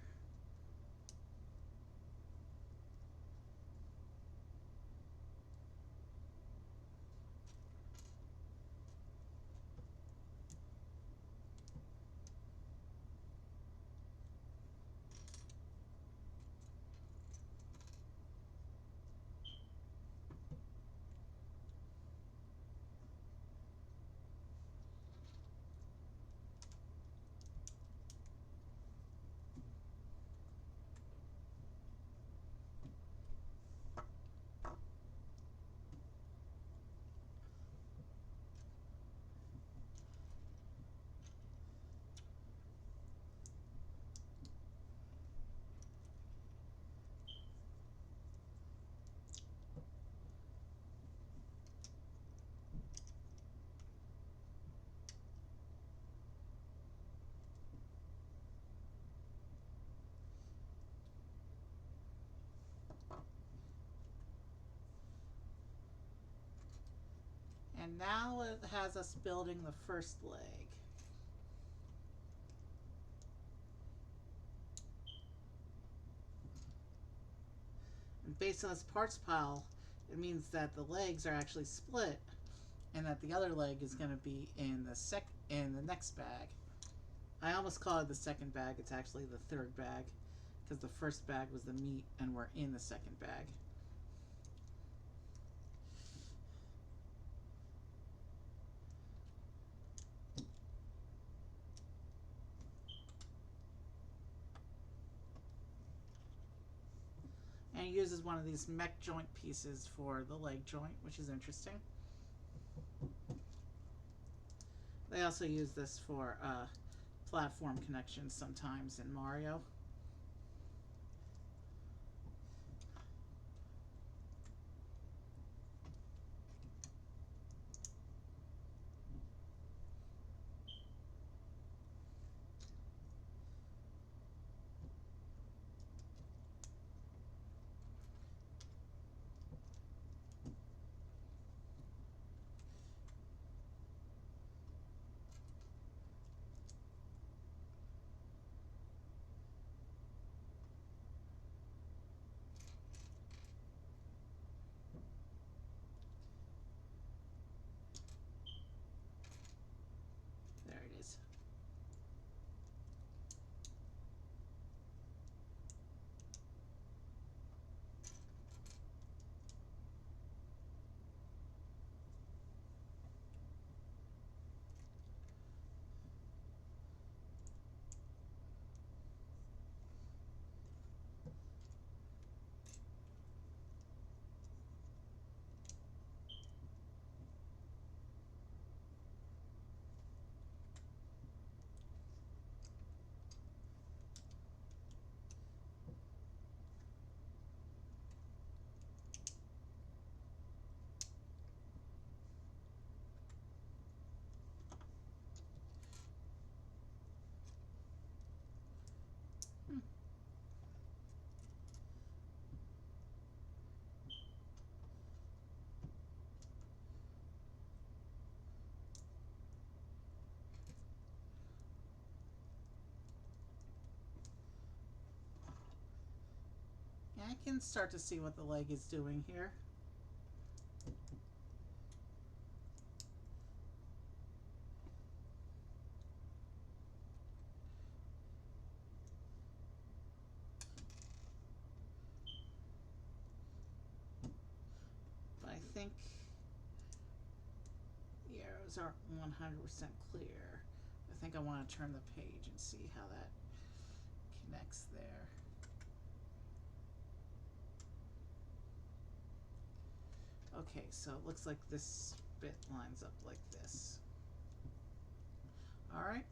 And now it has us building the first leg. And based on this parts pile, it means that the legs are actually split, and that the other leg is going to be in the next bag. I almost call it the second bag. It's actually the third bag, because the first bag was the meat, and we're in the second bag. And it uses one of these mech joint pieces for the leg joint, which is interesting. They also use this for platform connections sometimes in Mario. There it is. I can start to see what the leg is doing here. But I think the arrows aren't 100% clear. I think I want to turn the page and see how that connects there. Okay, so it looks like this bit lines up like this. All right.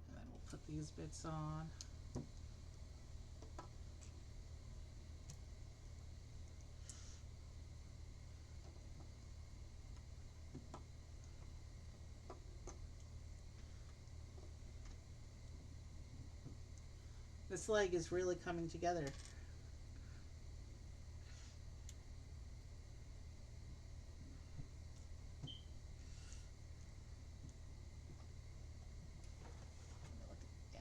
And then we'll put these bits on. This leg is really coming together. Yeah.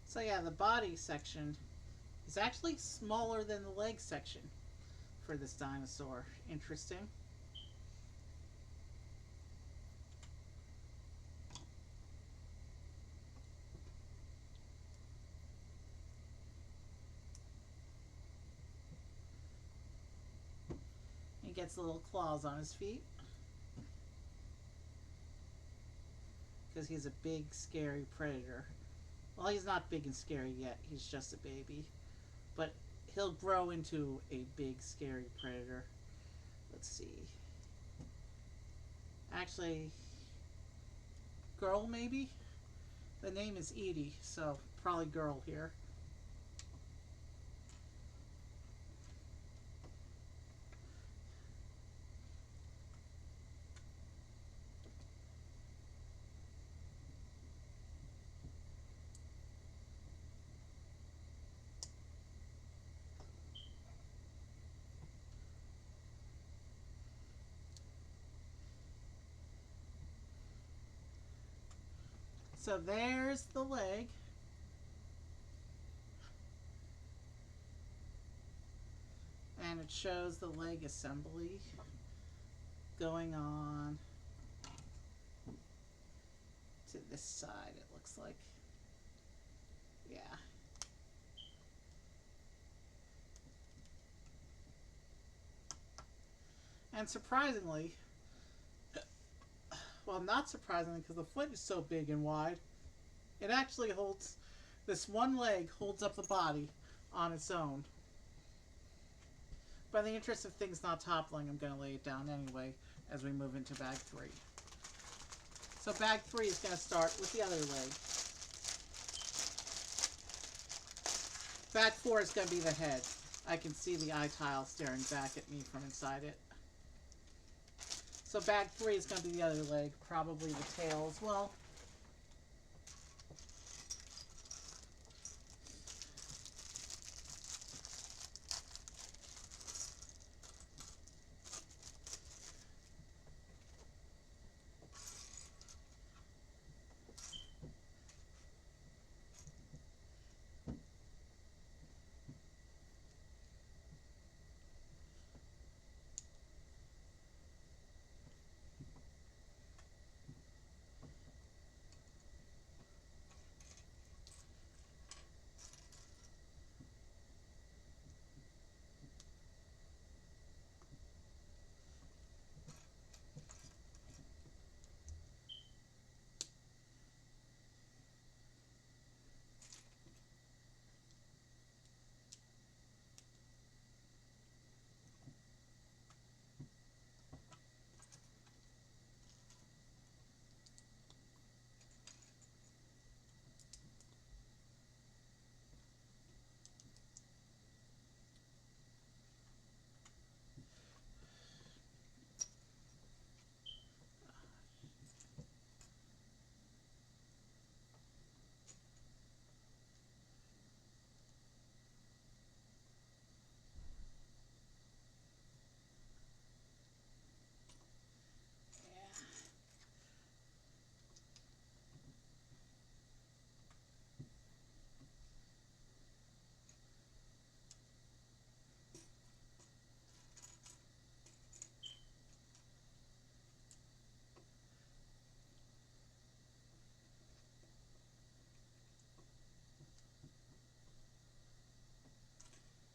So yeah, the body section is actually smaller than the leg section for this dinosaur. Interesting. He gets little claws on his feet because he's a big, scary predator. Well, he's not big and scary yet. He's just a baby. But he'll grow into a big, scary predator. Let's see. Actually, girl maybe? The name is Eatie, so probably girl here. So there's the leg. And it shows the leg assembly going on to this side, it looks like. Yeah. And surprisingly, well, not surprisingly, because the foot is so big and wide, it actually holds, this one leg holds up the body on its own. But in the interest of things not toppling, I'm going to lay it down anyway as we move into bag 3. So bag 3 is going to start with the other leg. Bag 4 is going to be the head. I can see the eye tile staring back at me from inside it. So bag 3 is going to be the other leg, probably the tail as well.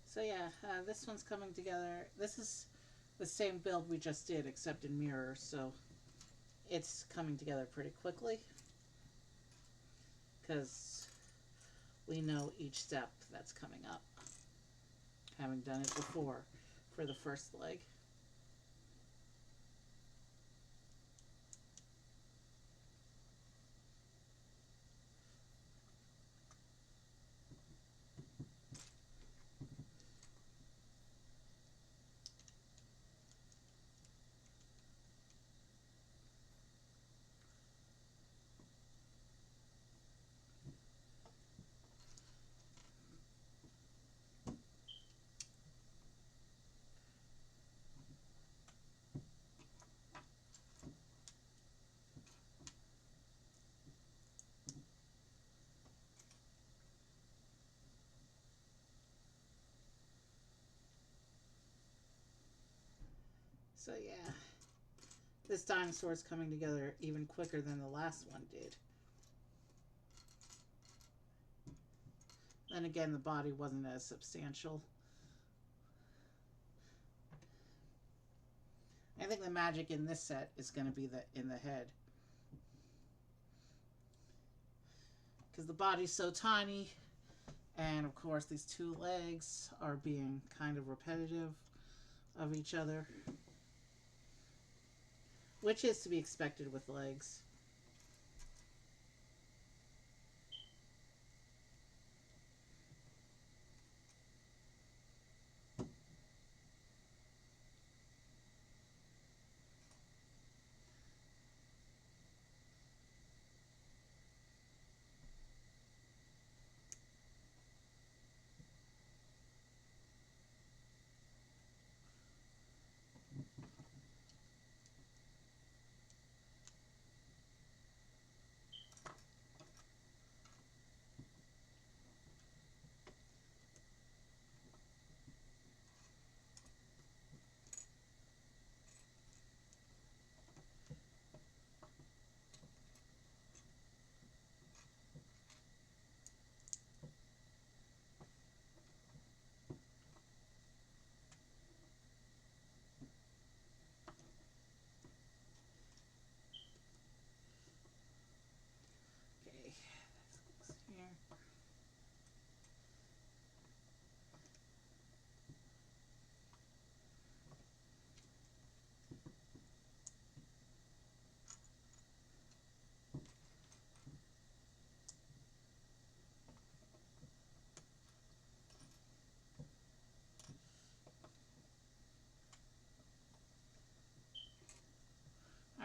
So yeah, this one's coming together. This is the same build we just did, except in mirror, so it's coming together pretty quickly because we know each step that's coming up, having done it before for the first leg. So yeah, this dinosaur is coming together even quicker than the last one did. Then again, the body wasn't as substantial. I think the magic in this set is going to be in the head, because the body's so tiny, and of course these two legs are being kind of repetitive of each other, which is to be expected with legs.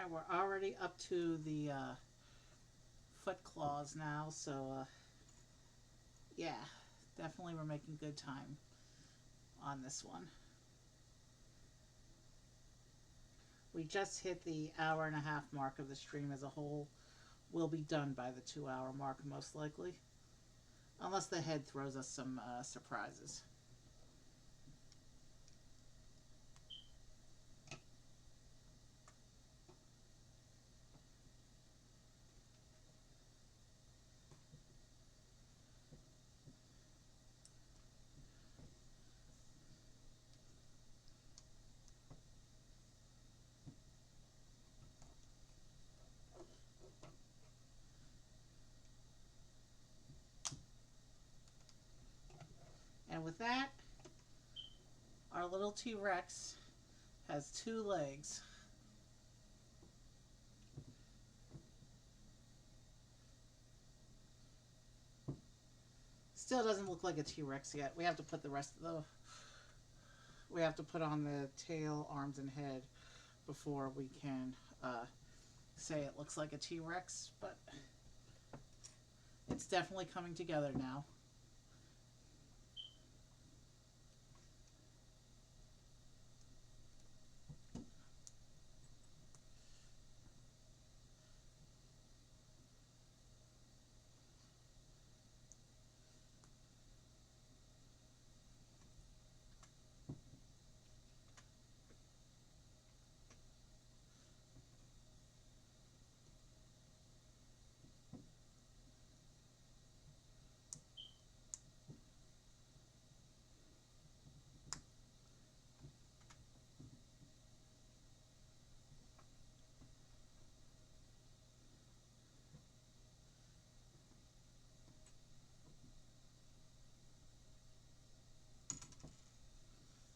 And we're already up to the foot claws now, so yeah, definitely we're making good time on this one. We just hit the hour-and-a-half mark of the stream as a whole. We'll be done by the 2-hour mark, most likely. Unless the head throws us some surprises. And with that, our little T-Rex has 2 legs. Still doesn't look like a T-Rex yet. We have to put the rest of the... We have to put on the tail, arms, and head before we can say it looks like a T-Rex, but it's definitely coming together now.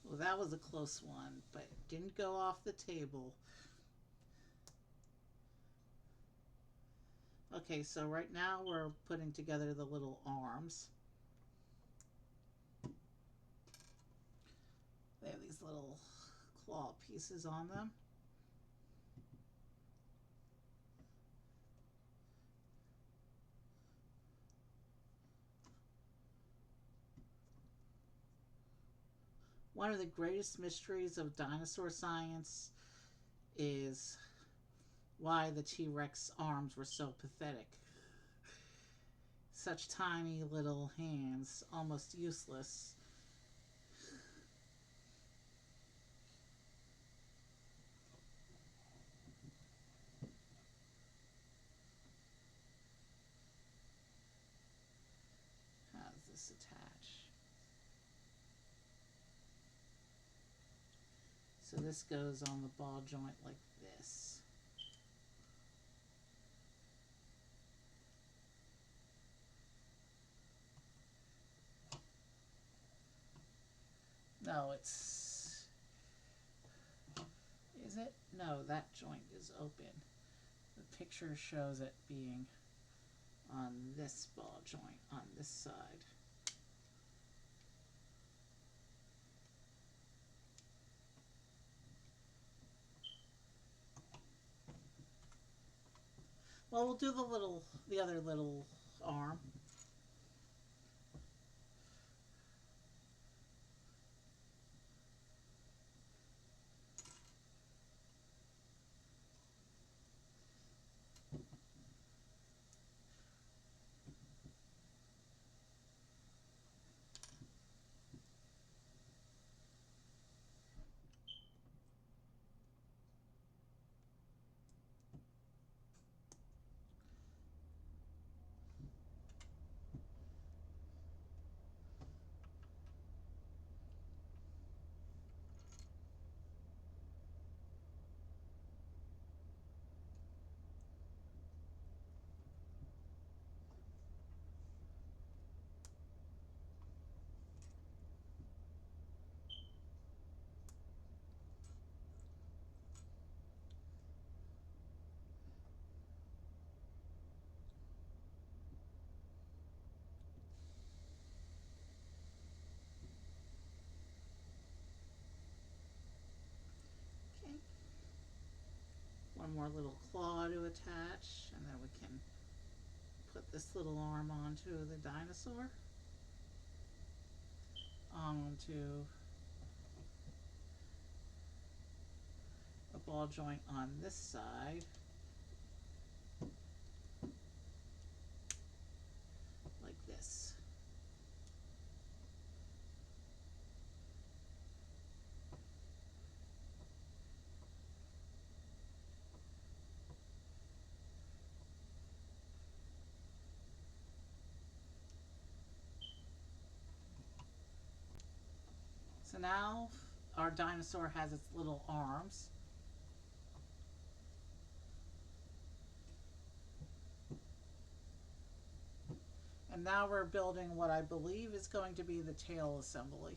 Well, that was a close one, but it didn't go off the table. Okay, so right now we're putting together the little arms. They have these little claw pieces on them. One of the greatest mysteries of dinosaur science is why the T-Rex arms were so pathetic. Such tiny little hands, almost useless. How does this attach? So this goes on the ball joint like this. No, it's... Is it? No, that joint is open. The picture shows it being on this ball joint, on this side. Well, we'll do the other little arm. one more little claw to attach, and then we can put this little arm onto the dinosaur, onto a ball joint on this side, like this. So now our dinosaur has its little arms. And now we're building what I believe is going to be the tail assembly.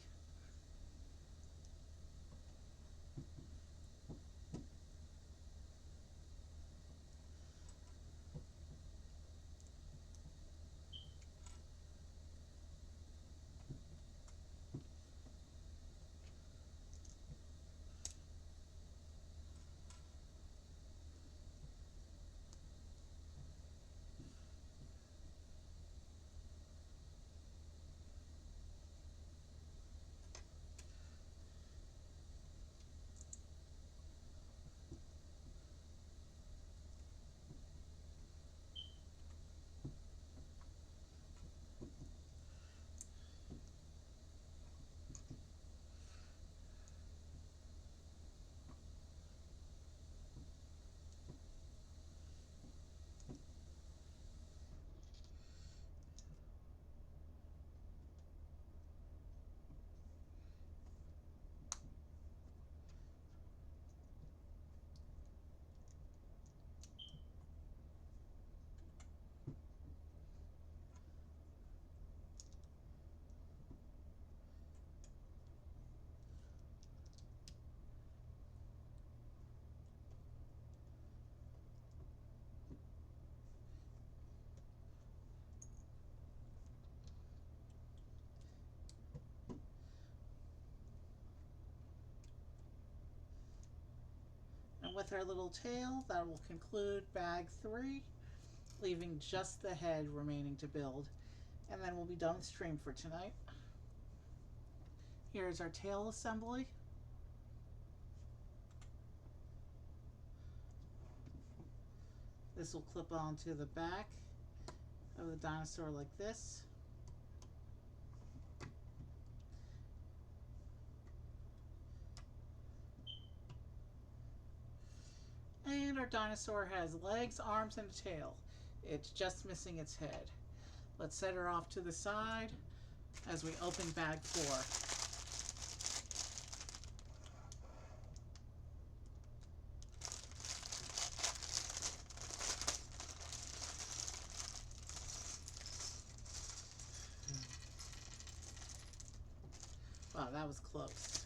And with our little tail, that will conclude bag 3, leaving just the head remaining to build. And then we'll be done with stream for tonight. Here's our tail assembly. This will clip onto the back of the dinosaur like this. And our dinosaur has legs, arms, and a tail. It's just missing its head. Let's set her off to the side as we open bag 4. Wow, that was close.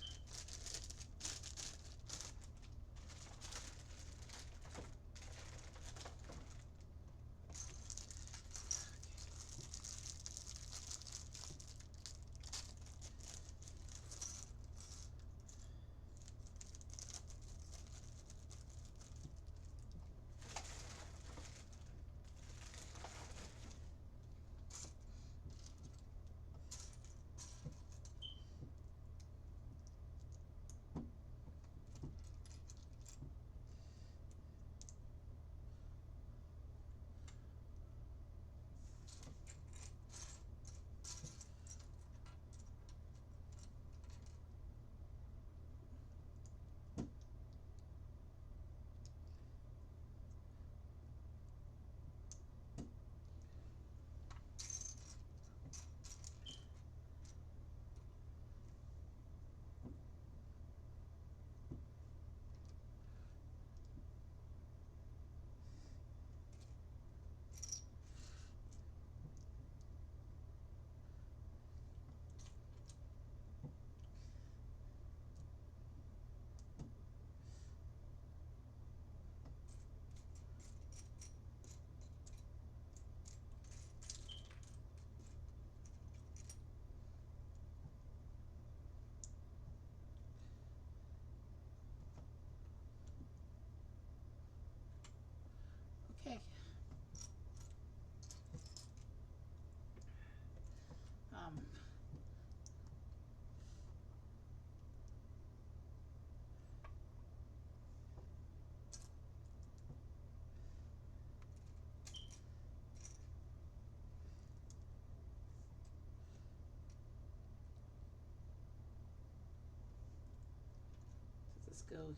go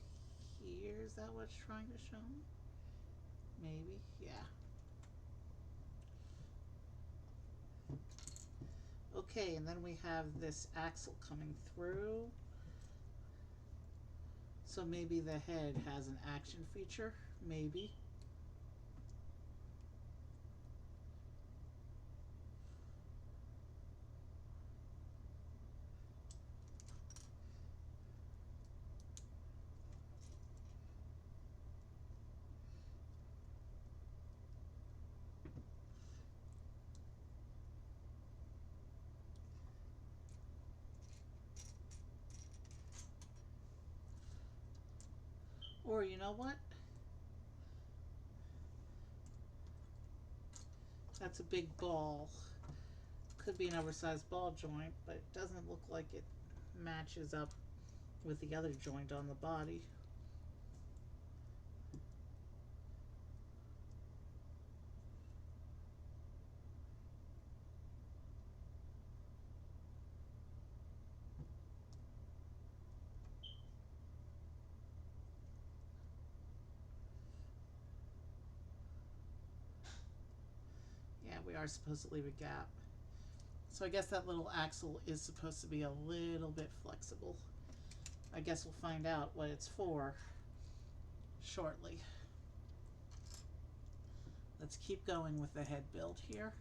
here. Is that what it's trying to show me? Maybe, yeah. Okay, and then we have this axle coming through. So maybe the head has an action feature, maybe. Or you know what? That's a big ball. Could be an oversized ball joint, but it doesn't look like it matches up with the other joint on the body. Yeah, we are supposed to leave a gap. So I guess that little axle is supposed to be a little bit flexible. I guess we'll find out what it's for shortly. Let's keep going with the head build here.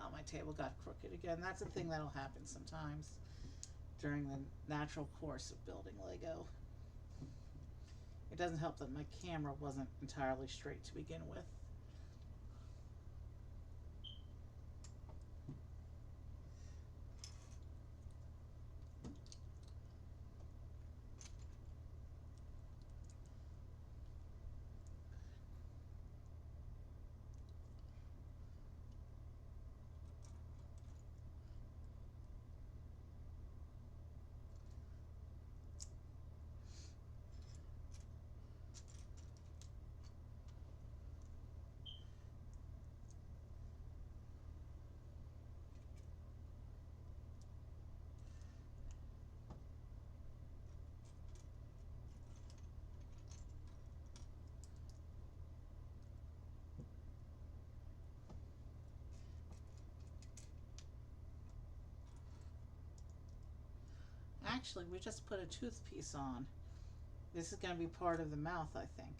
Oh, my table got crooked again. That's a thing that'll happen sometimes during the natural course of building Lego. It doesn't help that my camera wasn't entirely straight to begin with. Actually, we just put a tooth piece on. This is going to be part of the mouth, I think.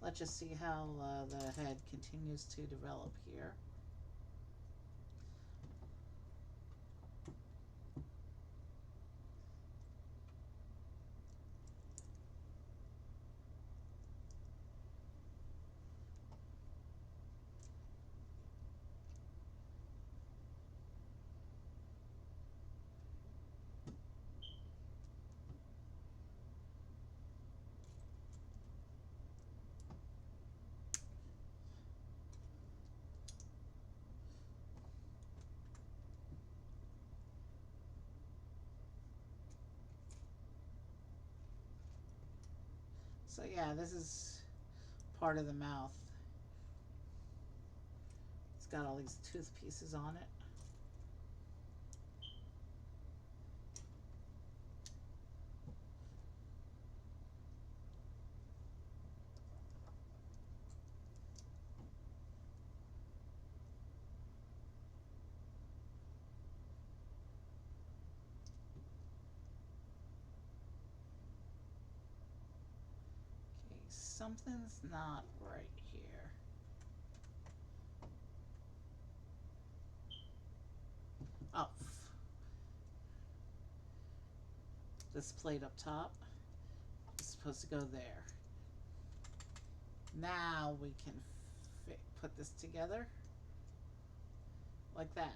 Let's just see how the head continues to develop here. So yeah, this is part of the mouth. It's got all these tooth pieces on it. Something's not right here. Oh. This plate up top is supposed to go there. Now we can put this together like that.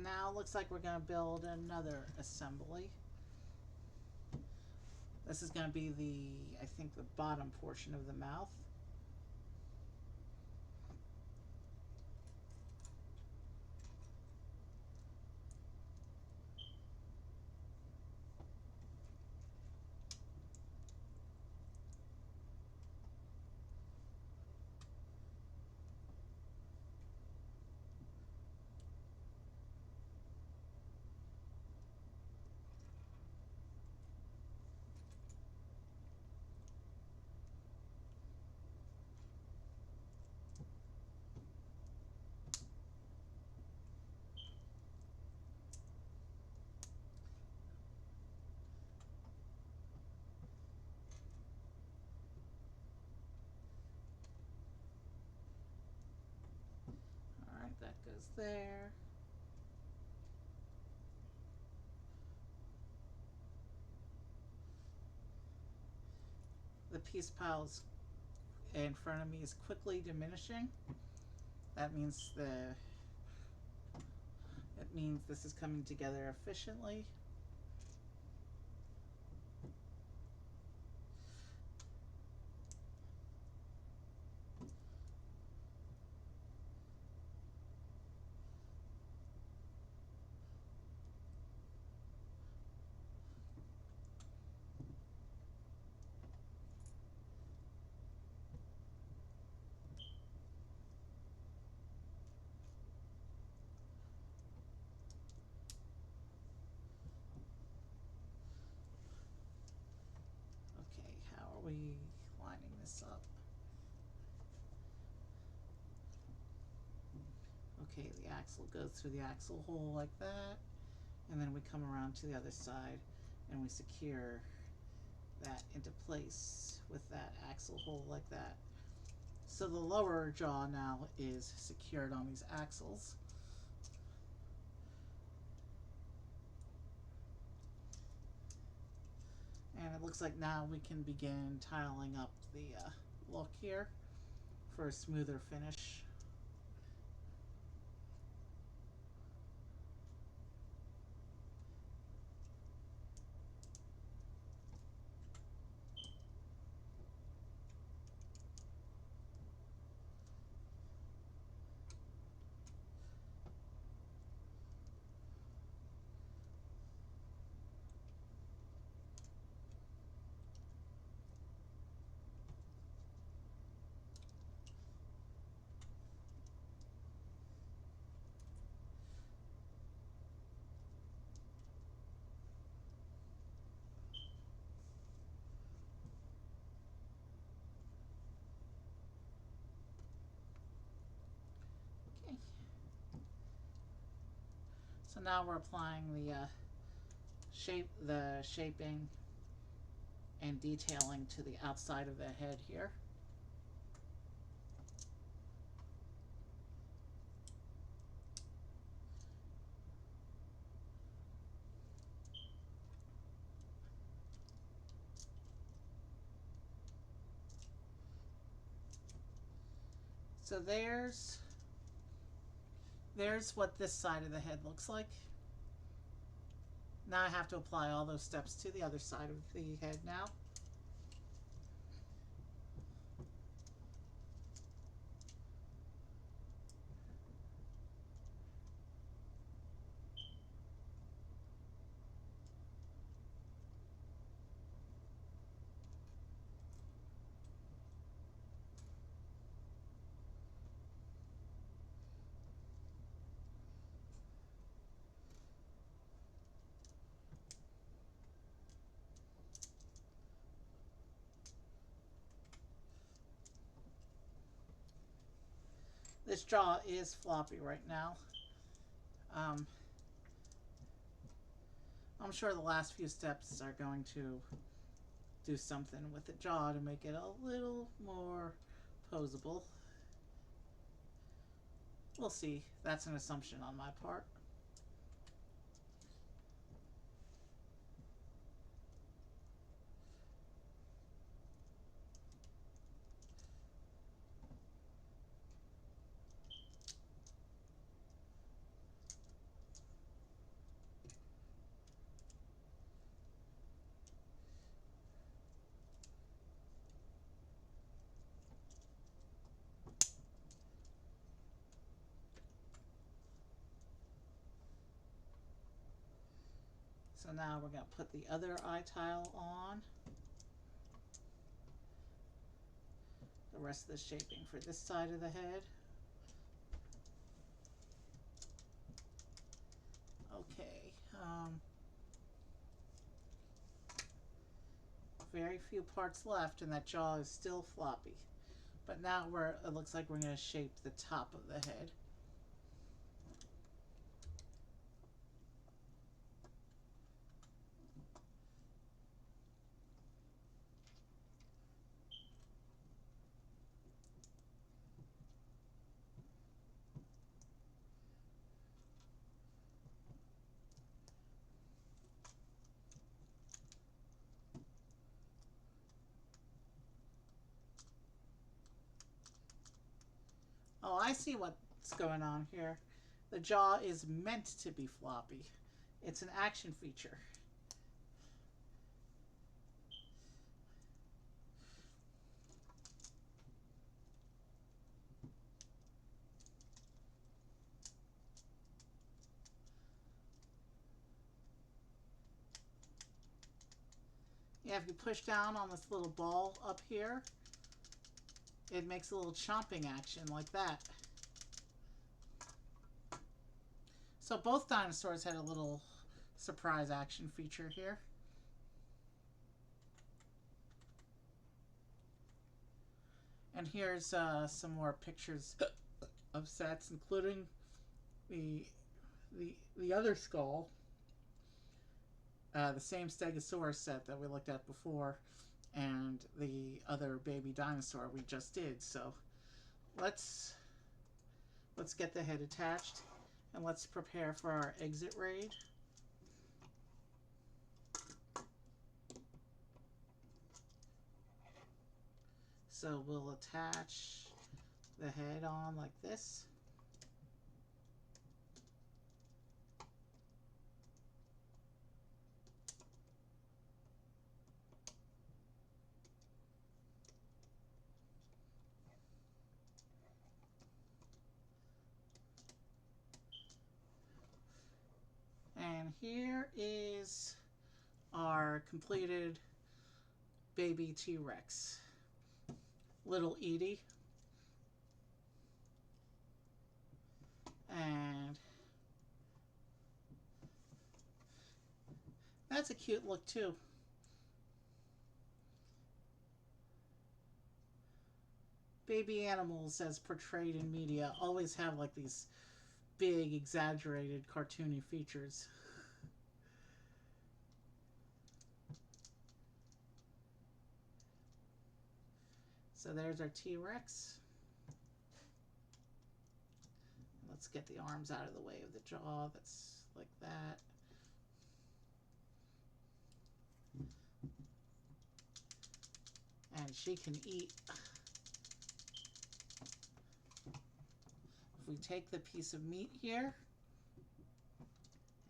Now it looks like we're going to build another assembly. This is going to be I think the bottom portion of the mouth. Alright, that goes there. The piece piles in front of me is quickly diminishing. That means this is coming together efficiently. Okay, how are we lining this up? Okay, the axle goes through the axle hole like that, and then we come around to the other side and we secure that into place with that axle hole like that. So the lower jaw now is secured on these axles. And it looks like now we can begin tiling up the look here for a smoother finish. Okay. So now we're applying the shaping and detailing to the outside of the head here. So there's what this side of the head looks like. Now I have to apply all those steps to the other side of the head now. This jaw is floppy right now. I'm sure the last few steps are going to do something with the jaw to make it a little more posable. We'll see. That's an assumption on my part. So now we're going to put the other eye tile on. The rest of the shaping for this side of the head. Okay. Very few parts left, and that jaw is still floppy. But now it looks like we're going to shape the top of the head. Oh, I see what's going on here. The jaw is meant to be floppy. It's an action feature. Yeah, if you push down on this little ball up here, it makes a little chomping action like that. So both dinosaurs had a little surprise action feature here. And here's some more pictures of sets, including the other skull, the same Stegosaurus set that we looked at before, and the other baby dinosaur we just did. So let's get the head attached, and let's prepare for our exit raid. So we'll attach the head on like this. And here is our completed baby T-Rex, Little Eatie. And that's a cute look too. Baby animals, as portrayed in media, always have like these big, exaggerated, cartoony features. So there's our T-Rex. Let's get the arms out of the way of the jaw. That's like that. And she can eat. If we take the piece of meat here,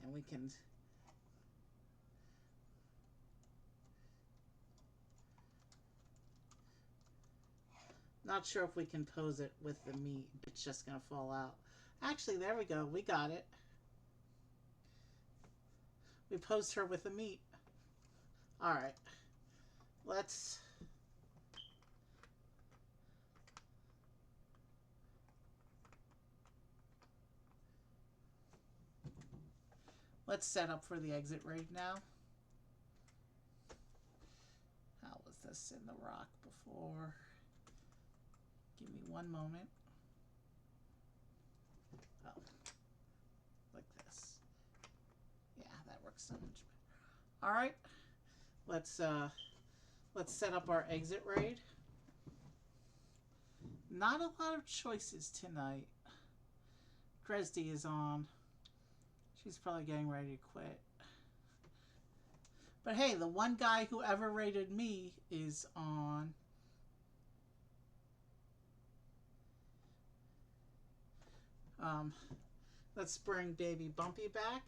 and we can not sure if we can pose it with the meat. It's just going to fall out. Actually, there we go. We got it. We posed her with the meat. All right. Let's set up for the exit raid now. How was this in the rock before? Give me one moment. Oh, like this. Yeah, that works so much better. All right, let's set up our exit raid. Not a lot of choices tonight. Dresdy is on. She's probably getting ready to quit. But hey, the one guy who ever rated me is on. Let's bring Baby Bumpy back.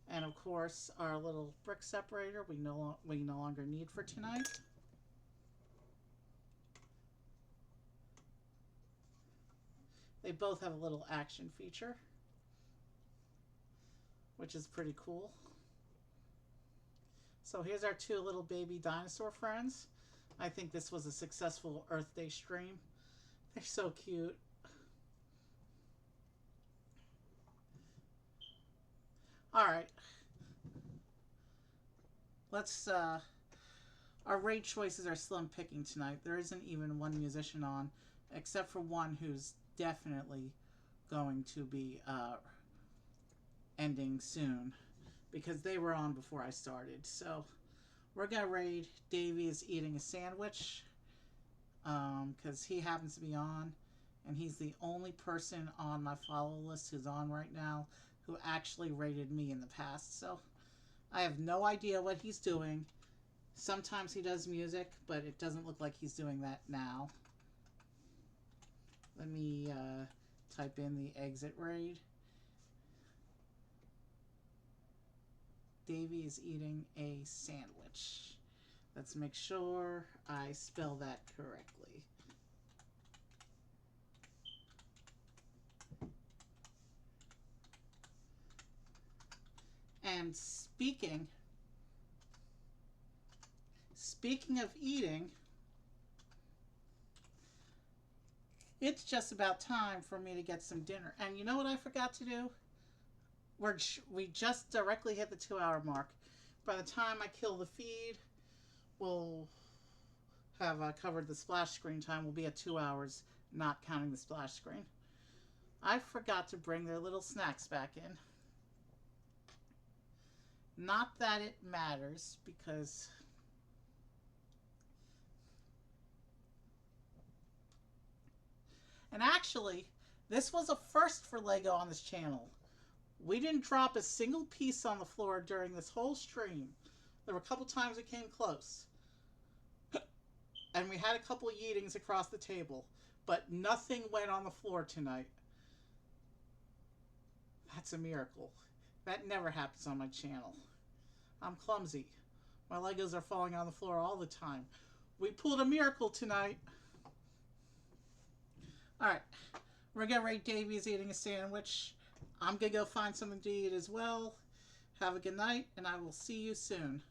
And of course, our little brick separator we no longer need for tonight. They both have a little action feature. which is pretty cool. So here's our two little baby dinosaur friends. I think this was a successful Earth Day stream. They're so cute. Alright. Let's, our raid choices are slim picking tonight. There isn't even one musician on, except for one who's definitely going to be, ending soon. Because they were on before I started. So, we're gonna raid. Davey is eating a sandwich. Because he happens to be on. And he's the only person on my follow list who's on right now who actually raided me in the past. So, I have no idea what he's doing. Sometimes he does music, but it doesn't look like he's doing that now. Let me type in the exit raid. Davey is eating a sandwich. Let's make sure I spell that correctly. And speaking of eating, it's just about time for me to get some dinner. And you know what I forgot to do? We just directly hit the 2-hour mark. By the time I kill the feed, we'll have covered the splash screen time. We'll be at 2 hours, not counting the splash screen. I forgot to bring their little snacks back in. Not that it matters, because and actually, this was a first for Lego on this channel. We didn't drop a single piece on the floor during this whole stream. There were a couple times it came close. And we had a couple of yeetings across the table. But nothing went on the floor tonight. That's a miracle. That never happens on my channel. I'm clumsy. My Legos are falling on the floor all the time. We pulled a miracle tonight. Alright. We're going to rate Davey's eating a sandwich. I'm going to go find something to eat as well. Have a good night, and I will see you soon.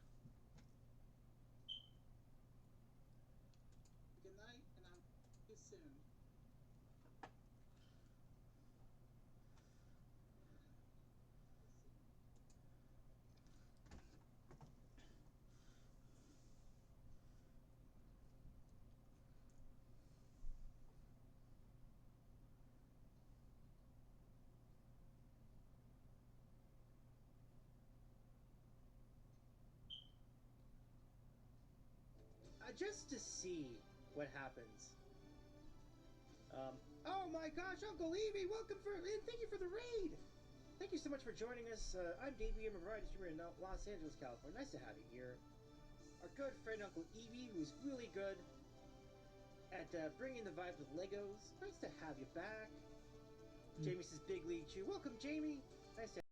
Good night, and I'll see you soon. Just to see what happens. Oh my gosh, Uncle Eevee, thank you for the raid. Thank you so much for joining us. I'm Davey, I'm a variety streamer in Los Angeles, California. Nice to have you here. Our good friend Uncle Eevee, who's really good at bringing the vibes with Legos. Nice to have you back. Jamie says Big League Chew. Welcome, Jamie. Nice to